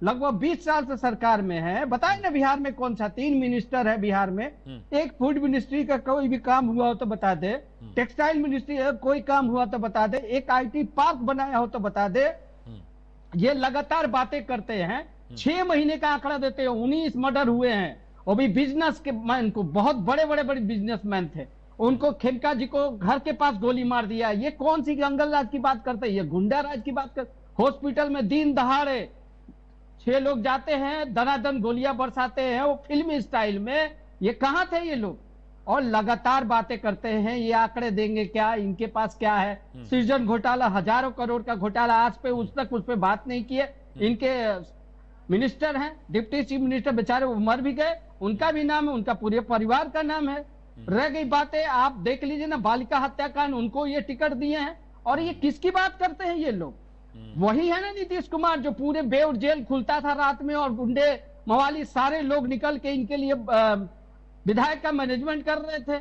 लगभग 20 साल से सरकार में है। बताए ना बिहार में कौन सा 3 मिनिस्टर है बिहार में, एक फूड मिनिस्ट्री का कोई भी काम हुआ हो तो बता दे, टेक्सटाइल मिनिस्ट्री का कोई काम हुआ तो बता दे, एक IT पार्क बनाया हो तो बता दे। ये लगातार बातें करते हैं, 6 महीने का आंकड़ा देते हैं, 19 मर्डर हुए हैं, वो भी बिजनेस के मैन को, बहुत बड़े बड़े बिजनेसमैन थे, उनको खेमका जी को घर के पास गोली मार दिया। ये कौन सी जंगल राज की बात करते हैं, ये गुंडा राज की बात कर। हॉस्पिटल में दिन दहाड़े 6 लोग जाते हैं, दनादन गोलियां बरसाते हैं, वो फिल्मी स्टाइल में। ये कहां थे ये लोग? और लगातार बातें करते हैं, ये आंकड़े देंगे क्या, इनके पास क्या है? सृजन घोटाला, हजारों करोड़ का घोटाला, आज पे उस तक उस पे बात नहीं किए। इनके मिनिस्टर हैं, डिप्टी चीफ मिनिस्टर बेचारे वो मर भी गए, उनका भी नाम है, उनका पूरे परिवार का नाम है। रह गई बातें, आप देख लीजिए ना, बालिका हत्याकांड, उनको ये टिकट दिए हैं। और ये किसकी बात करते हैं ये लोग? वही है ना नीतीश कुमार, जो पूरे बेउर जेल खुलता था रात में और गुंडे मवाली सारे लोग निकल के इनके लिए विधायक का मैनेजमेंट कर रहे थे।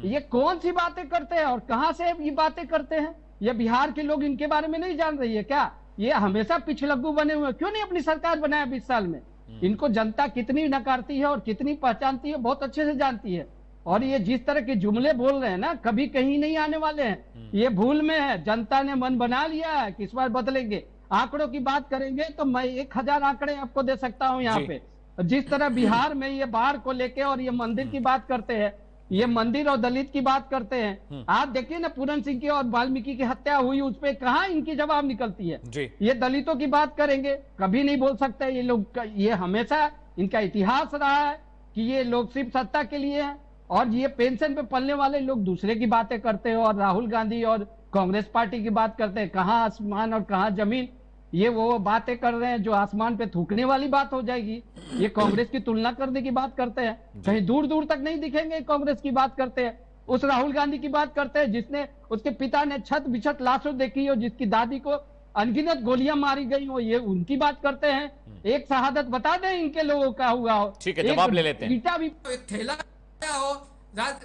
ये कौन सी बातें करते हैं और कहां से ये बातें करते हैं? ये बिहार के लोग इनके बारे में नहीं जान रही है क्या? ये हमेशा पिछलग्गू बने हुए, क्यों नहीं अपनी सरकार बनाया 20 साल में? इनको जनता कितनी नकारती है और कितनी पहचानती है बहुत अच्छे से जानती है। और ये जिस तरह के जुमले बोल रहे हैं ना, कभी कहीं नहीं आने वाले हैं, ये भूल में है। जनता ने मन बना लिया है कि इस बार बदलेंगे। आंकड़ों की बात करेंगे तो मैं 1000 आंकड़े आपको दे सकता हूं यहाँ पे। जिस तरह बिहार में ये बाढ़ को लेके और ये मंदिर की बात करते हैं, ये मंदिर और दलित की बात करते हैं। आप देखिए ना, पूरन सिंह की और वाल्मीकि की हत्या हुई, उस पर कहाँ इनकी जवाब निकलती है? ये दलितों की बात करेंगे, कभी नहीं बोल सकते ये लोग। ये हमेशा इनका इतिहास रहा है कि ये लोग सिर्फ सत्ता के लिए हैं, और ये पेंशन पे पलने वाले लोग दूसरे की बातें करते हैं और राहुल गांधी और कांग्रेस पार्टी की बात करते हैं। कहाँ आसमान और कहाँ जमीन, ये वो बातें कर रहे हैं जो आसमान पे थूकने वाली बात हो जाएगी। ये कांग्रेस की तुलना करने की बात करते हैं, कहीं दूर दूर तक नहीं दिखेंगे। कांग्रेस की बात करते हैं, उस राहुल गांधी की बात करते हैं जिसने, उसके पिता ने छत बिछत लाशों देखी और जिसकी दादी को अनगिनत गोलियां मारी गई हो, ये उनकी बात करते हैं। एक शहादत बता दें इनके लोगों का हुआ हो। ठीक है, जवाब ले लेते हैं। भी थैला हो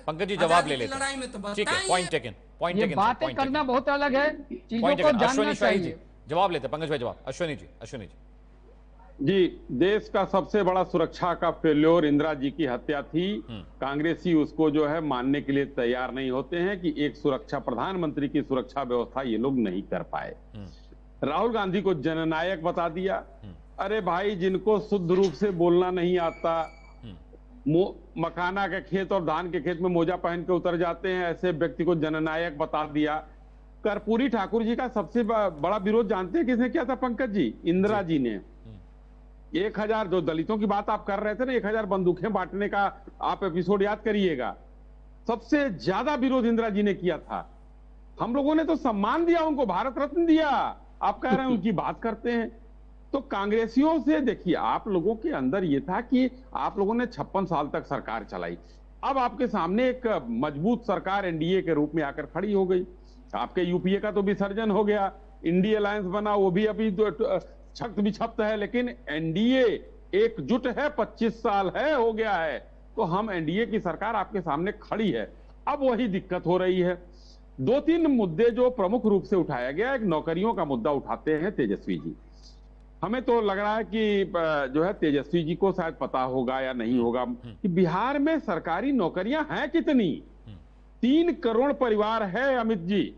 पंकज जी, जवाब ले लेते हैं। लड़ाई में तो ठीक है, पॉइंट टेकन, पॉइंट टेकन। बातें करना बहुत अलग है, चीजों को जानना चाहिए। जवाब लेते हैं पंकज भाई, जवाब अश्विनी जी। जी, देश का सबसे बड़ा सुरक्षा का फेल्योर इंदिरा जी की हत्या थी। कांग्रेसी उसको जो है मानने के लिए तैयार नहीं होते हैं कि एक सुरक्षा, प्रधानमंत्री की सुरक्षा व्यवस्था ये लोग नहीं कर पाए। राहुल गांधी को जननायक बता दिया। अरे भाई, जिनको शुद्ध रूप से बोलना नहीं आता, मखाना के खेत और धान के खेत में मोजा पहन के उतर जाते हैं, ऐसे व्यक्ति को जननायक बता दिया। कर्पूरी ठाकुर जी का सबसे बड़ा विरोध जानते हैं किसने किया था पंकज जी? इंदिरा जी ने। 1000, जो दलितों की बात आप कर रहे थे ना, 1000 बंदूकें बांटने का आप एपिसोड याद करिएगा, सबसे ज्यादा विरोध इंदिरा जी ने किया था। हम लोगों ने तो सम्मान दिया उनको, भारत रत्न दिया। आप कह रहे हैं उनकी बात करते हैं। तो कांग्रेसियों से देखिए, आप लोगों के अंदर ये था कि आप लोगों ने 56 साल तक सरकार चलाई। अब आपके सामने एक मजबूत सरकार एनडीए के रूप में आकर खड़ी हो गई। आपके यूपीए का तो विसर्जन हो गया, इंडिया अलायंस बना, वो भी अभी छक्त बिछप्त है, लेकिन एनडीए एकजुट है, 25 साल है, हो गया है। तो हम एनडीए की सरकार आपके सामने खड़ी है। अब वही दिक्कत हो रही है। 2-3 मुद्दे जो प्रमुख रूप से उठाया गया, एक नौकरियों का मुद्दा उठाते हैं तेजस्वी जी। हमें तो लग रहा है कि जो है तेजस्वी जी को शायद पता होगा या नहीं होगा कि बिहार में सरकारी नौकरियां हैं कितनी। 3 करोड़ परिवार है अमित जी।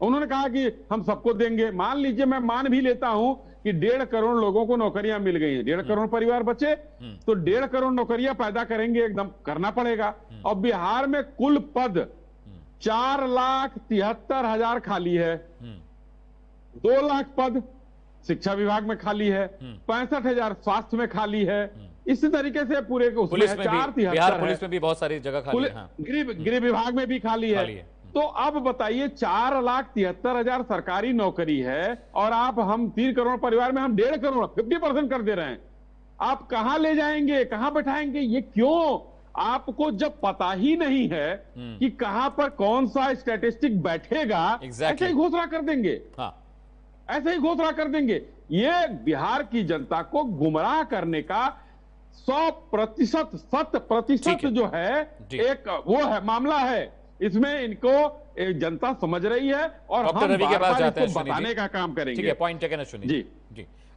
उन्होंने कहा कि हम सबको देंगे। मान लीजिए, मैं मान भी लेता हूं कि 1.5 करोड़ लोगों को नौकरियां मिल गई हैं, 1.5 करोड़ परिवार बचे, तो 1.5 करोड़ नौकरियां पैदा करेंगे, एकदम करना पड़ेगा। और बिहार में कुल पद 4,73,000 खाली है। 2 लाख पद शिक्षा विभाग में खाली है, 65,000 स्वास्थ्य में खाली है। इस तरीके से पूरे पुलिस में भी, बिहार पुलिस में भी बहुत सारी जगह खाली है। गृह विभाग में भी खाली है। तो अब बताइए, 4,73,000 सरकारी नौकरी है और हम 3 करोड़ परिवार में हम 1.5 करोड़ 50% कर दे रहे हैं। आप कहां ले जाएंगे, कहां बैठाएंगे? ये क्यों? आपको जब पता ही नहीं है कि कहां पर कौन सा स्टैटिस्टिक बैठेगा, ऐसे ही घोषणा कर देंगे। ऐसे ही घोषणा कर देंगे। ये बिहार की जनता को गुमराह करने का 100%, 100% जो है एक वो है मामला है। इसमें इनको जनता समझ रही है और हम रवि के पास जाते हैं, बताने का काम करेंगे। ठीक है, पॉइंट टेकन अश्विनी जी।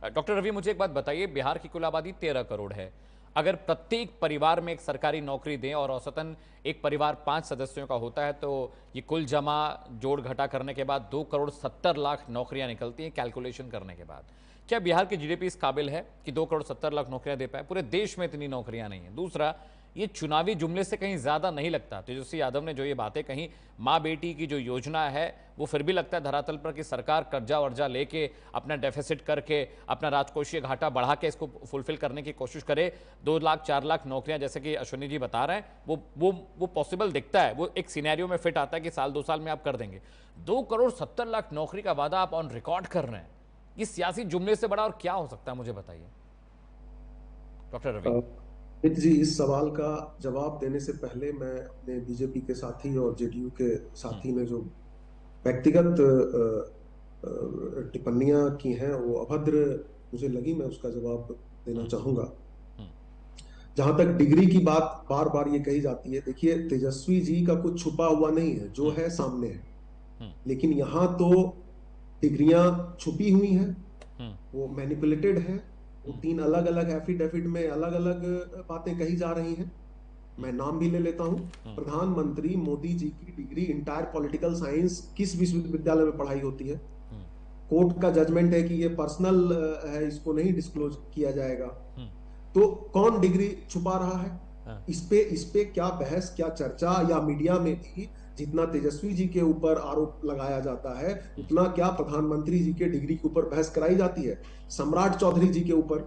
डॉक्टर रवि, मुझे एक बात बताइए, बिहार की कुल आबादी 13 करोड़ है। अगर प्रत्येक परिवार में एक सरकारी नौकरी दें और औसतन एक परिवार 5 सदस्यों का होता है, तो ये कुल जमा जोड़ घटा करने के बाद 2 करोड़ 70 लाख नौकरियां निकलती हैं कैलकुलेशन करने के बाद। क्या बिहार की जीडीपी इस काबिल है कि 2 करोड़ 70 लाख नौकरियां दे पाए? पूरे देश में इतनी नौकरियां नहीं है। दूसरा, ये चुनावी जुमले से कहीं ज्यादा नहीं लगता? तेजस्वी यादव ने जो ये बातें कही, माँ बेटी की जो योजना है, वो फिर भी लगता है धरातल पर कि सरकार कर्जा वर्जा लेके, अपना डेफिसिट करके, अपना राजकोषीय घाटा बढ़ा के इसको फुलफिल करने की कोशिश करे। 2 लाख 4 लाख नौकरियां, जैसे कि अश्विनी जी बता रहे हैं, वो पॉसिबल दिखता है, वो एक सिनेरियो में फिट आता है कि साल 2 साल में आप कर देंगे। 2 करोड़ 70 लाख नौकरी का वादा आप ऑन रिकॉर्ड कर रहे हैं। इस सियासी जुमले से बड़ा और क्या हो सकता है, मुझे बताइए। डॉक्टर रवि। अमित जी, इस सवाल का जवाब देने से पहले मैं अपने बीजेपी के साथी और जेडीयू के साथी ने जो व्यक्तिगत टिप्पणियां की हैं वो अभद्र मुझे लगी, मैं उसका जवाब देना चाहूंगा। जहां तक डिग्री की बात बार बार ये कही जाती है, देखिए तेजस्वी जी का कुछ छुपा हुआ नहीं है, जो है सामने है। लेकिन यहाँ तो डिग्रियां छुपी हुई हैं, वो मैनिपुलेटेड है, वो 3 अलग अलग एफिडेविट में अलग अलग बातें कही जा रही हैं। मैं नाम भी ले लेता हूं। प्रधानमंत्री मोदी जी की डिग्री इंटायर पॉलिटिकल साइंस किस विश्वविद्यालय में पढ़ाई होती है? कोर्ट का जजमेंट है कि ये पर्सनल है, इसको नहीं डिस्क्लोज किया जाएगा। तो कौन डिग्री छुपा रहा है? इस पे क्या बहस, क्या चर्चा, या मीडिया में भी जितना तेजस्वी जी के ऊपर आरोप लगाया जाता है उतना क्या प्रधानमंत्री जी के डिग्री के ऊपर बहस कराई जाती है? सम्राट चौधरी जी के ऊपर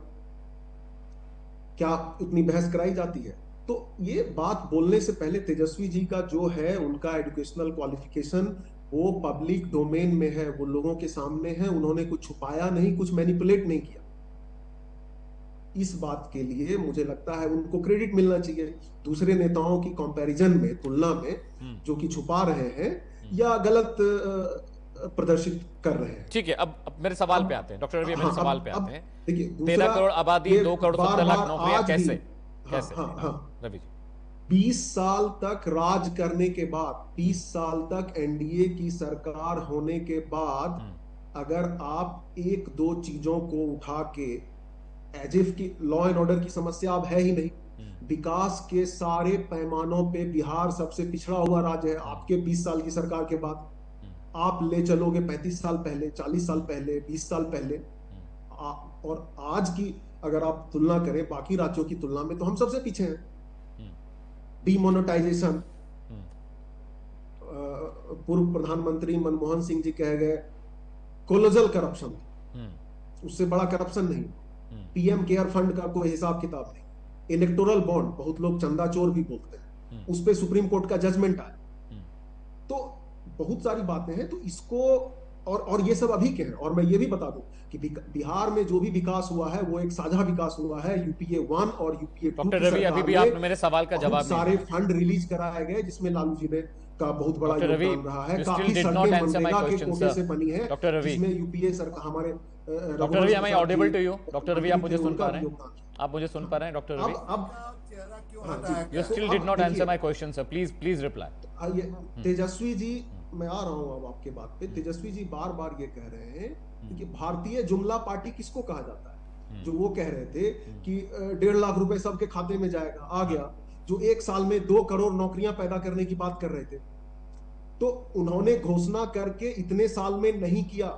क्या उतनी बहस कराई जाती है? तो ये बात बोलने से पहले तेजस्वी जी का जो है उनका एजुकेशनल क्वालिफिकेशन वो पब्लिक डोमेन में है, वो लोगों के सामने है, उन्होंने कुछ छुपाया नहीं, कुछ मैनिपुलेट नहीं किया। इस बात के लिए मुझे लगता है उनको क्रेडिट मिलना चाहिए। दूसरे नेताओं की कंपैरिजन में, तुलना में, जो कि छुपा रहे हैं या गलत प्रदर्शित कर रहे हैं। ठीक है, अब मेरे सवाल पे आते हैं डॉक्टर रवि, मेरे सवाल पे आते हैं। देखिए 13 करोड़ आबादी, 2 करोड़ 70 लाख नौकरियां, कैसे रवि जी? 20 साल तक राज करने के बाद, 20 साल तक एनडीए की सरकार होने के बाद, अगर आप 1-2 चीजों को उठा के एज इफ की लॉ एंड ऑर्डर की समस्या अब है ही नहीं, विकास के सारे पैमानों पे बिहार सबसे पिछड़ा हुआ राज्य है आपके 20 साल की सरकार के बाद। आप ले चलोगे 35 साल पहले, 40 साल पहले, 20 साल पहले, और आज की अगर आप तुलना करें बाकी राज्यों की तुलना में तो हम सबसे पीछे हैं। डीमोनेटाइजेशन, पूर्व प्रधानमंत्री मनमोहन सिंह जी कह गए कोलोजल करप्शन, उससे बड़ा करप्शन नहीं। पीएम केयर फंड का कोई हिसाब किताब नहीं। इलेक्टोरल बॉन्ड, बहुत लोग चंदा चोर भी बोलते हैं, उस पे सुप्रीम कोर्ट का जजमेंट आया। तो बहुत सारी बातें हैं, तो इसको और ये सब अभी के हैं। और मैं ये भी बता दूं कि बिहार में जो भी विकास हुआ है वो एक साझा विकास हुआ है, यूपीए 1 और यूपीए 2। डॉक्टर रवि, अभी भी आपने मेरे सवाल का जवाब नहीं दिया। सारे फंड रिलीज कराए गए जिसमें लालू जी ने का बहुत बड़ा योगदान रहा है। काफी सड़कें मनरेगा के कोटे से बनी है, जिसमें यूपीए सरकार हमारे। Doctor Ravi, am I audible to you? Doctor Ravi, आप मुझे सुन पा रहे हैं? आप मुझे सुन पा रहे हैं doctor Ravi? You still did not answer my question, sir. Please reply. Tejashwi ji, मैं आ रहा हूं अब आपके बात पे। तेजस्वी जी बार बार ये कह रहे हैं कि भारतीय जुमला पार्टी किसको कहा जाता है? जो वो कह रहे थे कि 1.5 लाख रुपए सबके खाते में जाएगा, आ गया। जो 1 साल में 2 करोड़ नौकरियां पैदा करने की बात कर रहे थे, तो उन्होंने घोषणा करके इतने साल में नहीं किया।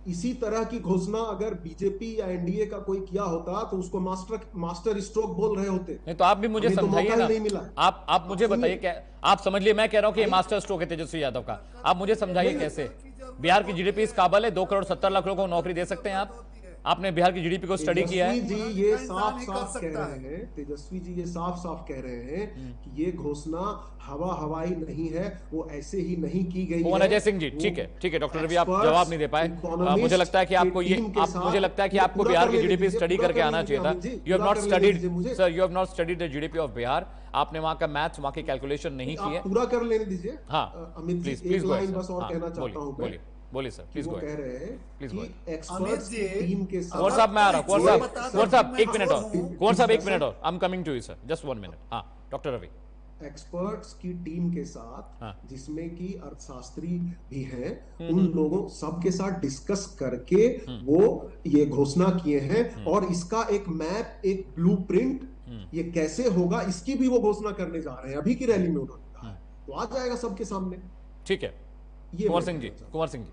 इसी तरह की घोषणा अगर बीजेपी या एनडीए का कोई किया होता तो उसको मास्टर स्ट्रोक बोल रहे होते। नहीं तो आप भी मुझे समझाइए ना। नहीं मिला। आप मुझे बताइए, क्या आप समझ लिए? मैं कह रहा हूं कि ये मास्टर स्ट्रोक है तेजस्वी यादव का। आप मुझे समझाइए कैसे बिहार की जीडीपी इस काबल है? 2 करोड़ 70 लाख लोगों को नौकरी दे सकते हैं आप? आपने बिहार की जीडीपी को स्टडी किया है? जी ये साफ साफ कह रहे हैं, तेजस्वी जी ये साफ साफ कह रहे हैं कि ये घोषणा हवाई नहीं है, वो ऐसे ही नहीं की गई है। अजय सिंह जी, ठीक है डॉक्टर रवि, आप जवाब नहीं दे पाए। मुझे लगता है कि आपको मुझे लगता है कि आपको बिहार की जीडीपी स्टडी करके आना चाहिए था। You have not studied sir, you have not studied the GDP of Bihar. आपने वहां का मैथ्स, वहां की कैलकुलेशन नहीं की है। पूरा कर लेने दीजिए। हाँ प्लीज बस और कहना चाहता हूँ। बोलिए सर, प्लीज गो। कह रहे हैं कि एक्सपर्ट्स की टीम के साथ। कुंवर साहब मैं आ रहा हूं। कुंवर साहब 1 मिनट और। कुंवर साहब 1 मिनट और। I am coming to you sir, just 1 minute. हाँ डॉक्टर रवि। एक्सपर्ट्स की टीम के साथ, जिसमें कि अर्थशास्त्री भी हैं, उन लोगों सबके साथ डिस्कस करके वो ये घोषणा किए हैं। और इसका एक मैप, एक ब्लूप्रिंट, ये कैसे होगा इसकी भी वो घोषणा करने जा रहे हैं। अभी की रैली में उन्होंने कहा, तो आ जाएगा सबके सामने। ठीक है कुंवर सिंह जी।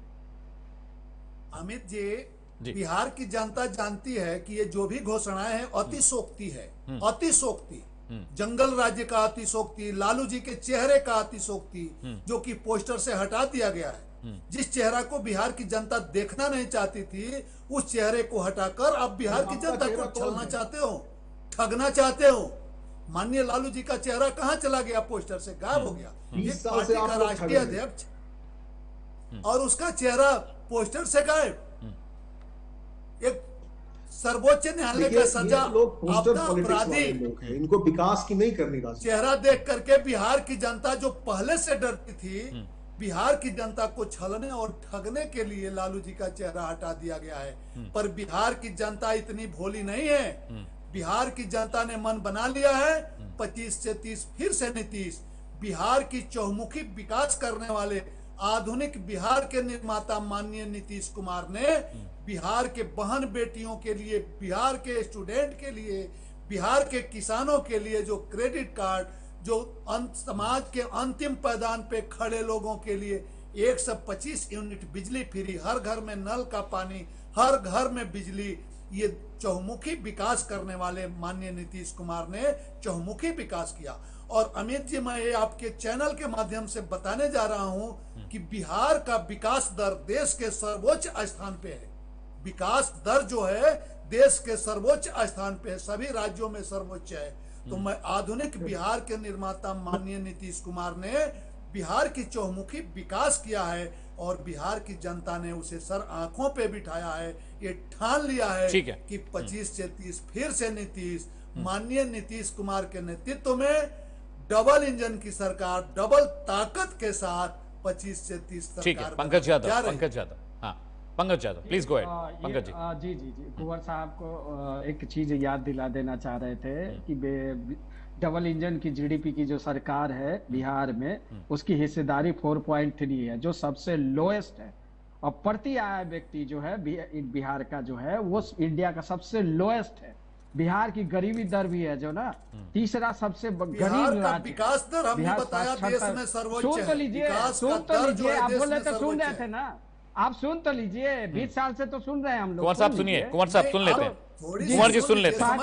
अमित जी, बिहार की जनता जानती है कि ये जो भी घोषणाएं हैं अतिशोक्ति है, अतिशोक्ति। जंगल राज्य का अतिशोक्ति, लालू जी के चेहरे का अतिशोक्ति, जो कि पोस्टर से हटा दिया गया है। जिस चेहरा को बिहार की जनता देखना नहीं चाहती थी, उस चेहरे को हटाकर आप बिहार की जनता को छलना चाहते हो, ठगना चाहते हो। माननीय लालू जी का चेहरा कहां चला गया? पोस्टर से गायब हो गया। एक पार्टी का राष्ट्रीय अध्यक्ष और उसका चेहरा पोस्टर से गायब। एक सर्वोच्च न्यायालय का सजा लोग पोस्टर अपना पॉलिटिक्स वाले अपराधी लोग हैं, इनको विकास की नहीं करनी राजनीति। चेहरा देख करके बिहार की जनता जो पहले से डरती थी, बिहार की जनता को छलने और ठगने के लिए लालू जी का चेहरा हटा दिया गया है। पर बिहार की जनता इतनी भोली नहीं है। बिहार की जनता ने मन बना लिया है 25 से 30 फिर से नीतीश। बिहार की चहुमुखी विकास करने वाले आधुनिक बिहार के निर्माता माननीय नीतीश कुमार ने बिहार के बहन बेटियों के लिए, बिहार के स्टूडेंट के लिए, बिहार के किसानों के लिए जो क्रेडिट कार्ड, जो समाज के अंतिम पैदान पे खड़े लोगों के लिए 125 यूनिट बिजली फ्री, हर घर में नल का पानी, हर घर में बिजली, ये चहुमुखी विकास करने वाले माननीय नीतीश कुमार ने चहुमुखी विकास किया। और अमित जी, मैं ये आपके चैनल के माध्यम से बताने जा रहा हूं कि बिहार का विकास दर देश के सर्वोच्च स्थान पे है। विकास दर जो है देश के सर्वोच्च स्थान पे है, सभी राज्यों में सर्वोच्च है। तो मैं आधुनिक बिहार के निर्माता माननीय नीतीश कुमार ने बिहार की चहुमुखी विकास किया है और बिहार की जनता ने उसे सर आंखों पे बिठाया है। ये ठान लिया है कि 25 से 30 फिर से नीतीश, माननीय नीतीश कुमार के नेतृत्व में डबल इंजन की सरकार, डबल ताकत के साथ 25 से 30 सरकार। पंकज यादव, हाँ Pankaj Yadav please go ahead. Pankaj ji जी जी कुंवर साहब को एक चीज याद दिला देना चाह रहे थे कि डबल इंजन की जीडीपी की जो सरकार है बिहार में, उसकी हिस्सेदारी 4.3 है, जो सबसे लोएस्ट है। और प्रति आय व्यक्ति जो है बिहार का जो है वो इंडिया का सबसे लोएस्ट है। बिहार की गरीबी दर भी है जो ना तीसरा सबसे गरीब राज्य। विकास दर हमने बताया देश में सर्वोच्च है। सुन तो लीजिए, आप बोल रहे थे, सुन रहे थे ना, आप सुन तो लीजिए, 20 साल से तो सुन रहे हैं हम लोग। कुंवर साहब सुनिए, कुंवर साहब सुन लेते हैं, कुंवर जी सुन लेते हैं।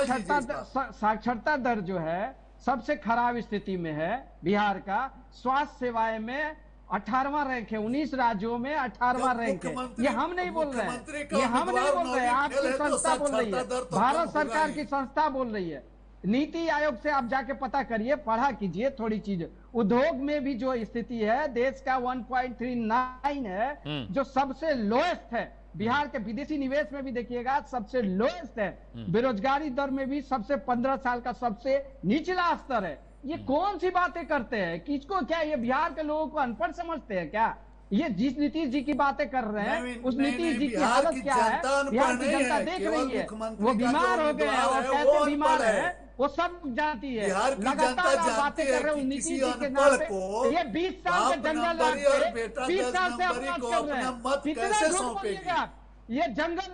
साक्षरता दर जो है सबसे खराब स्थिति में है बिहार का। स्वास्थ्य सेवाएं में 18वां रैंक है, 19 राज्यों में 18वां रैंक है। ये हम नहीं बोल रहे हैं, ये हम नहीं बोल रहे हैं, आपकी संस्था बोल रही है, भारत सरकार की संस्था बोल रही है। नीति आयोग से आप जाके पता करिए, पढ़ा कीजिए थोड़ी चीज। उद्योग में भी जो स्थिति है देश का 1.39 है, जो सबसे लोएस्ट है। बिहार के विदेशी निवेश में भी देखिएगा सबसे लोएस्ट है। बेरोजगारी दर में भी सबसे 15 साल का सबसे निचला स्तर है। ये कौन सी बातें करते हैं? किसको क्या ये बिहार के लोगों को अनपढ़ समझते हैं क्या? ये जिस नीतीश जी की बातें कर रहे हैं उस नीतीश जी की हालत क्या है बिहार की जनता देख रही है। वो बीमार हो गए हैं और कैसे बीमार है वो सब जानती है। लगातार आप बातें कर रहे हो नीतीश जी के नाम पे। ये 20 साल से जंगल राज पे 20 साल से अपराध कर रहे हैं। कितना झूठ बोलिएगा? ये जंगल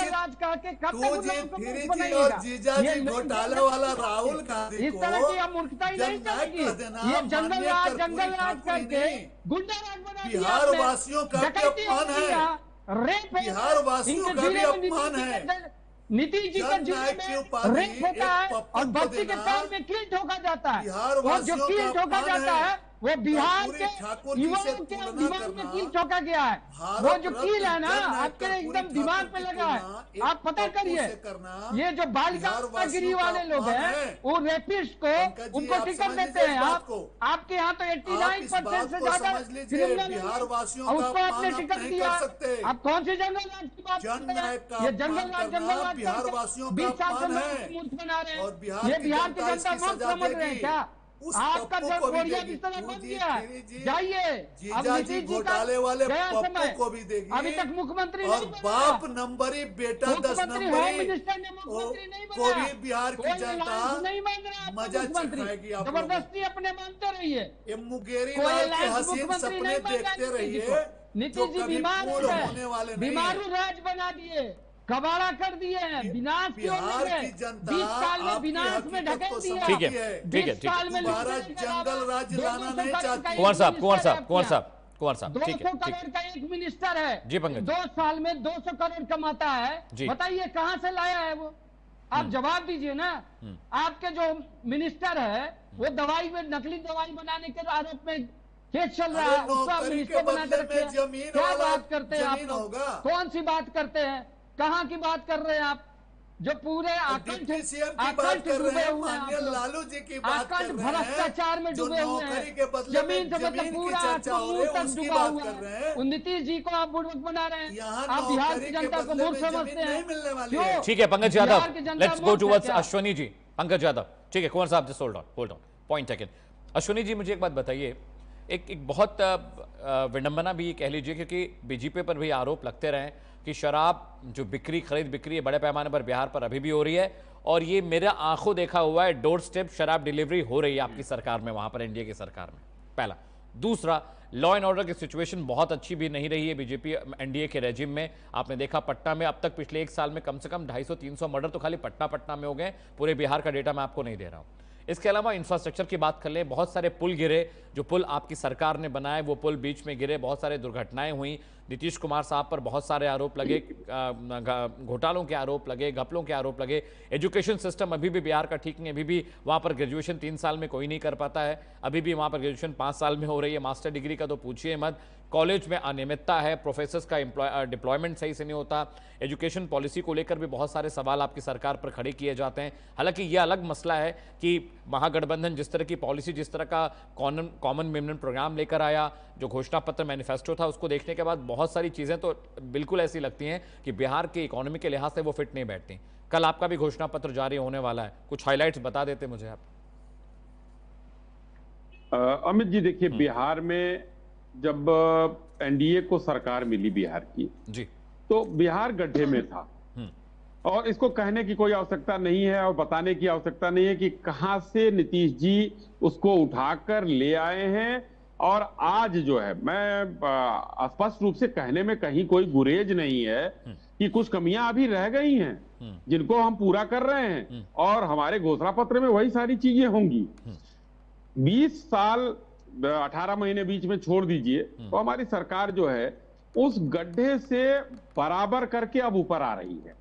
राज कह के कब तक और जीजाजी घोटाले वाला राहुल गांधी इस तरह की अब मूर्खता ही नहीं चलेगी। ये जंगल राज करके गुंडा राज बना दिया। बिहार वासियों का अपमान है, रेप है, बिहार वासियों का भी अपमान है। नीतीश जी के जिले में रेप होता है और बच्ची के पैर में कील ठोका जाता है। और जो कील ठोका जाता है वो बिहार के युवाओं के दिमाग में कील ठोका गया है। वो जो कील है ना आपके एकदम दिमाग पे लगा है। आप पता करिए, ये जो बालिका गिरी वाले लोग हैं वो रेपिस्ट को उनको टिकट देते हैं। आपके यहाँ तो 89% से ज्यादा क्रिमिनल है और उसको आपने टिकट दिया। आप कौन सी जंगल राज की बात कर रहे हैं? ये जंगल राज बिहार वासियों 20 साल से मूर्ख बना रहे हैं। ये बिहार की जनता मूर्ख समझ रहे हैं क्या? आपका जब कोरिया की तरह बन गया, जाइए अब नीतीश जी घोटाले वाले पप्पू को भी देगी। अभी तक मुख्यमंत्री और बाप नंबरी बेटा 10 नंबरी को भी बिहार की जनता मजा चखाएगी। जबरदस्ती अपने मानते रहिए। ये मुंगेरी लाल के हसीन सपने देखते रहिए। नीतीश जी बीमार है, बीमारू राज बना दिए, कबाड़ा कर दिए हैं। विनाश क्यों नहीं है? 20 साल में विनाश में ढकेल दिया। ठीक है, ठीक है, ठीक है। जंगल राज लाना नहीं चाहती। कुंवर साहब, ठीक है, 200 करोड़ का एक मिनिस्टर है जी पंकज। 2 साल में 200 करोड़ कमाता है। बताइए कहाँ से लाया है वो? आप जवाब दीजिए ना। आपके जो मिनिस्टर है वो दवाई में नकली दवाई बनाने के आरोप में केस चल रहा है, उसका मिनिस्टर बना के रखे। क्या बात करते हैं आप? कौन सी बात करते हैं? कहाँ की बात कर रहे हैं आप? जो पूरे डिप्टी सीएम की बात कर रहे हैं, माननीय लालू जी की बात कर रहे हैं, भ्रष्टाचार में डूबे हुए नौकरी के बदले जमीन से मतलब पूरा चर्चा हो रही है उसकी बात कर रहे हैं। नीतीश जी को आप बुड़बक बना रहे हैं, यहाँ आप बिहार की जनता को मूर्ख समझते हैं। मिलने वाली है। ठीक है Pankaj Yadav, let's go towards Ashwini ji. Pankaj Yadav, ठीक है, Kunwar Sahab just hold on point taken. Ashwini ji मुझे एक बात बताइए, एक बहुत विडंबना भी कह लीजिए, क्योंकि बीजेपी पर भी आरोप लगते रहे कि शराब जो खरीद बिक्री बड़े पैमाने पर बिहार पर अभी भी हो रही है, और ये मेरा आंखों देखा हुआ है, डोर स्टेप शराब डिलीवरी हो रही है आपकी सरकार में, वहां पर एनडीए की सरकार में। पहला। दूसरा, लॉ एंड ऑर्डर की सिचुएशन बहुत अच्छी भी नहीं रही है बीजेपी एनडीए के रेजिम में। आपने देखा पटना में अब तक पिछले 1 साल में कम से कम 250-300 मर्डर तो खाली पटना में हो गए। पूरे बिहार का डेटा मैं आपको नहीं दे रहा हूं। इसके अलावा इंफ्रास्ट्रक्चर की बात कर लें, बहुत सारे पुल गिरे, जो पुल आपकी सरकार ने बनाए वो पुल बीच में गिरे, बहुत सारे दुर्घटनाएं हुई। नीतीश कुमार साहब पर बहुत सारे आरोप लगे, घोटालों के आरोप लगे, घपलों के आरोप लगे। एजुकेशन सिस्टम अभी भी बिहार का ठीक नहीं, अभी भी वहाँ पर ग्रेजुएशन 3 साल में कोई नहीं कर पाता है, अभी भी वहाँ पर ग्रेजुएशन 5 साल में हो रही है, मास्टर डिग्री का तो पूछिए मत। कॉलेज में अनियमितता है, प्रोफेसर्स का डिप्लॉयमेंट सही से नहीं होता। एजुकेशन पॉलिसी को लेकर भी बहुत सारे सवाल आपकी सरकार पर खड़े किए जाते हैं। हालांकि यह अलग मसला है कि महागठबंधन जिस तरह की पॉलिसी, जिस तरह का कॉमन मिनिमम प्रोग्राम लेकर आया, जो घोषणा पत्र मैनिफेस्टो था, उसको देखने के बाद बहुत सारी चीजें तो बिल्कुल ऐसी लगती हैं कि बिहार की इकोनॉमी के लिहाज से वो फिट नहीं बैठती। कल आपका भी घोषणा पत्र जारी होने वाला है, कुछ हाइलाइट्स बता देते मुझे आप। अमित जी देखिए, बिहार में जब एनडीए को सरकार मिली बिहार की जी, तो बिहार गड्ढे में था, और इसको कहने की कोई आवश्यकता नहीं है और बताने की आवश्यकता नहीं है कि कहां से नीतीश जी उसको उठाकर ले आए हैं। और आज जो है, मैं स्पष्ट रूप से कहने में कहीं कोई गुरेज नहीं है कि कुछ कमियां अभी रह गई हैं जिनको हम पूरा कर रहे हैं, और हमारे घोषणा पत्र में वही सारी चीजें होंगी। 20 साल 18 महीने बीच में छोड़ दीजिए, तो हमारी सरकार जो है उस गड्ढे से बराबर करके अब ऊपर आ रही है,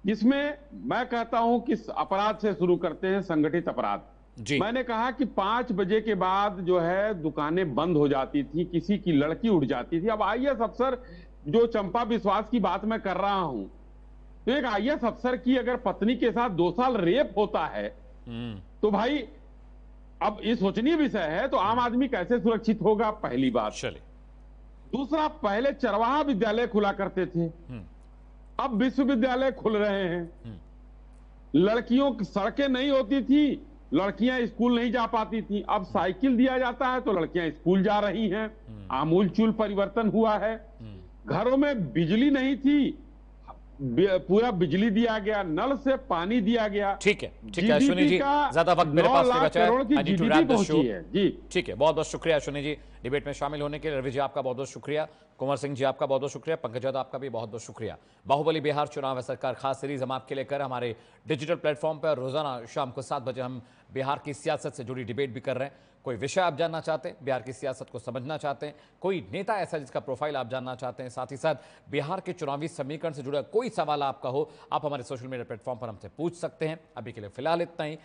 जिसमें मैं कहता हूं कि अपराध से शुरू करते हैं, संगठित अपराध। मैंने कहा कि 5 बजे के बाद जो है दुकानें बंद हो जाती थी, किसी की लड़की उड़ जाती थी। अब आईएएस अफसर, जो चंपा विश्वास की बात मैं कर रहा हूं, तो एक आईएएस अफसर की अगर पत्नी के साथ 2 साल रेप होता है तो भाई अब ये सोचनीय विषय है, तो आम आदमी कैसे सुरक्षित होगा, पहली बात। दूसरा, पहले चरवाहा विद्यालय खुला करते थे, अब विश्वविद्यालय खुल रहे हैं। लड़कियों की सड़कें नहीं होती थी, लड़कियां स्कूल नहीं जा पाती थी, अब साइकिल दिया जाता है तो लड़कियां स्कूल जा रही हैं। आमूलचूल परिवर्तन हुआ है। घरों में बिजली नहीं थी, पूरा बिजली दिया गया, नल से पानी दिया गया। ठीक है अश्विनी जी, ज्यादा वक्त मेरे पास नहीं बचा है जी। ठीक है, बहुत बहुत शुक्रिया अश्विनी जी डिबेट में शामिल होने के लिए। रवि जी आपका बहुत बहुत शुक्रिया, कुंवर सिंह जी आपका बहुत बहुत शुक्रिया, पंकज यादव आपका भी बहुत बहुत शुक्रिया। बाहुबली बिहार चुनाव है सरकार खास सीरीज हम आपके लेकर हमारे डिजिटल प्लेटफॉर्म पर रोजाना शाम को 7 बजे हम बिहार की सियासत से जुड़ी डिबेट भी कर रहे हैं। कोई विषय आप जानना चाहते हैं, बिहार की सियासत को समझना चाहते हैं, कोई नेता ऐसा जिसका प्रोफाइल आप जानना चाहते हैं, साथ ही साथ बिहार के चुनावी समीकरण से जुड़ा कोई सवाल आपका हो, आप हमारे सोशल मीडिया प्लेटफॉर्म पर हमसे पूछ सकते हैं। अभी के लिए फिलहाल इतना ही।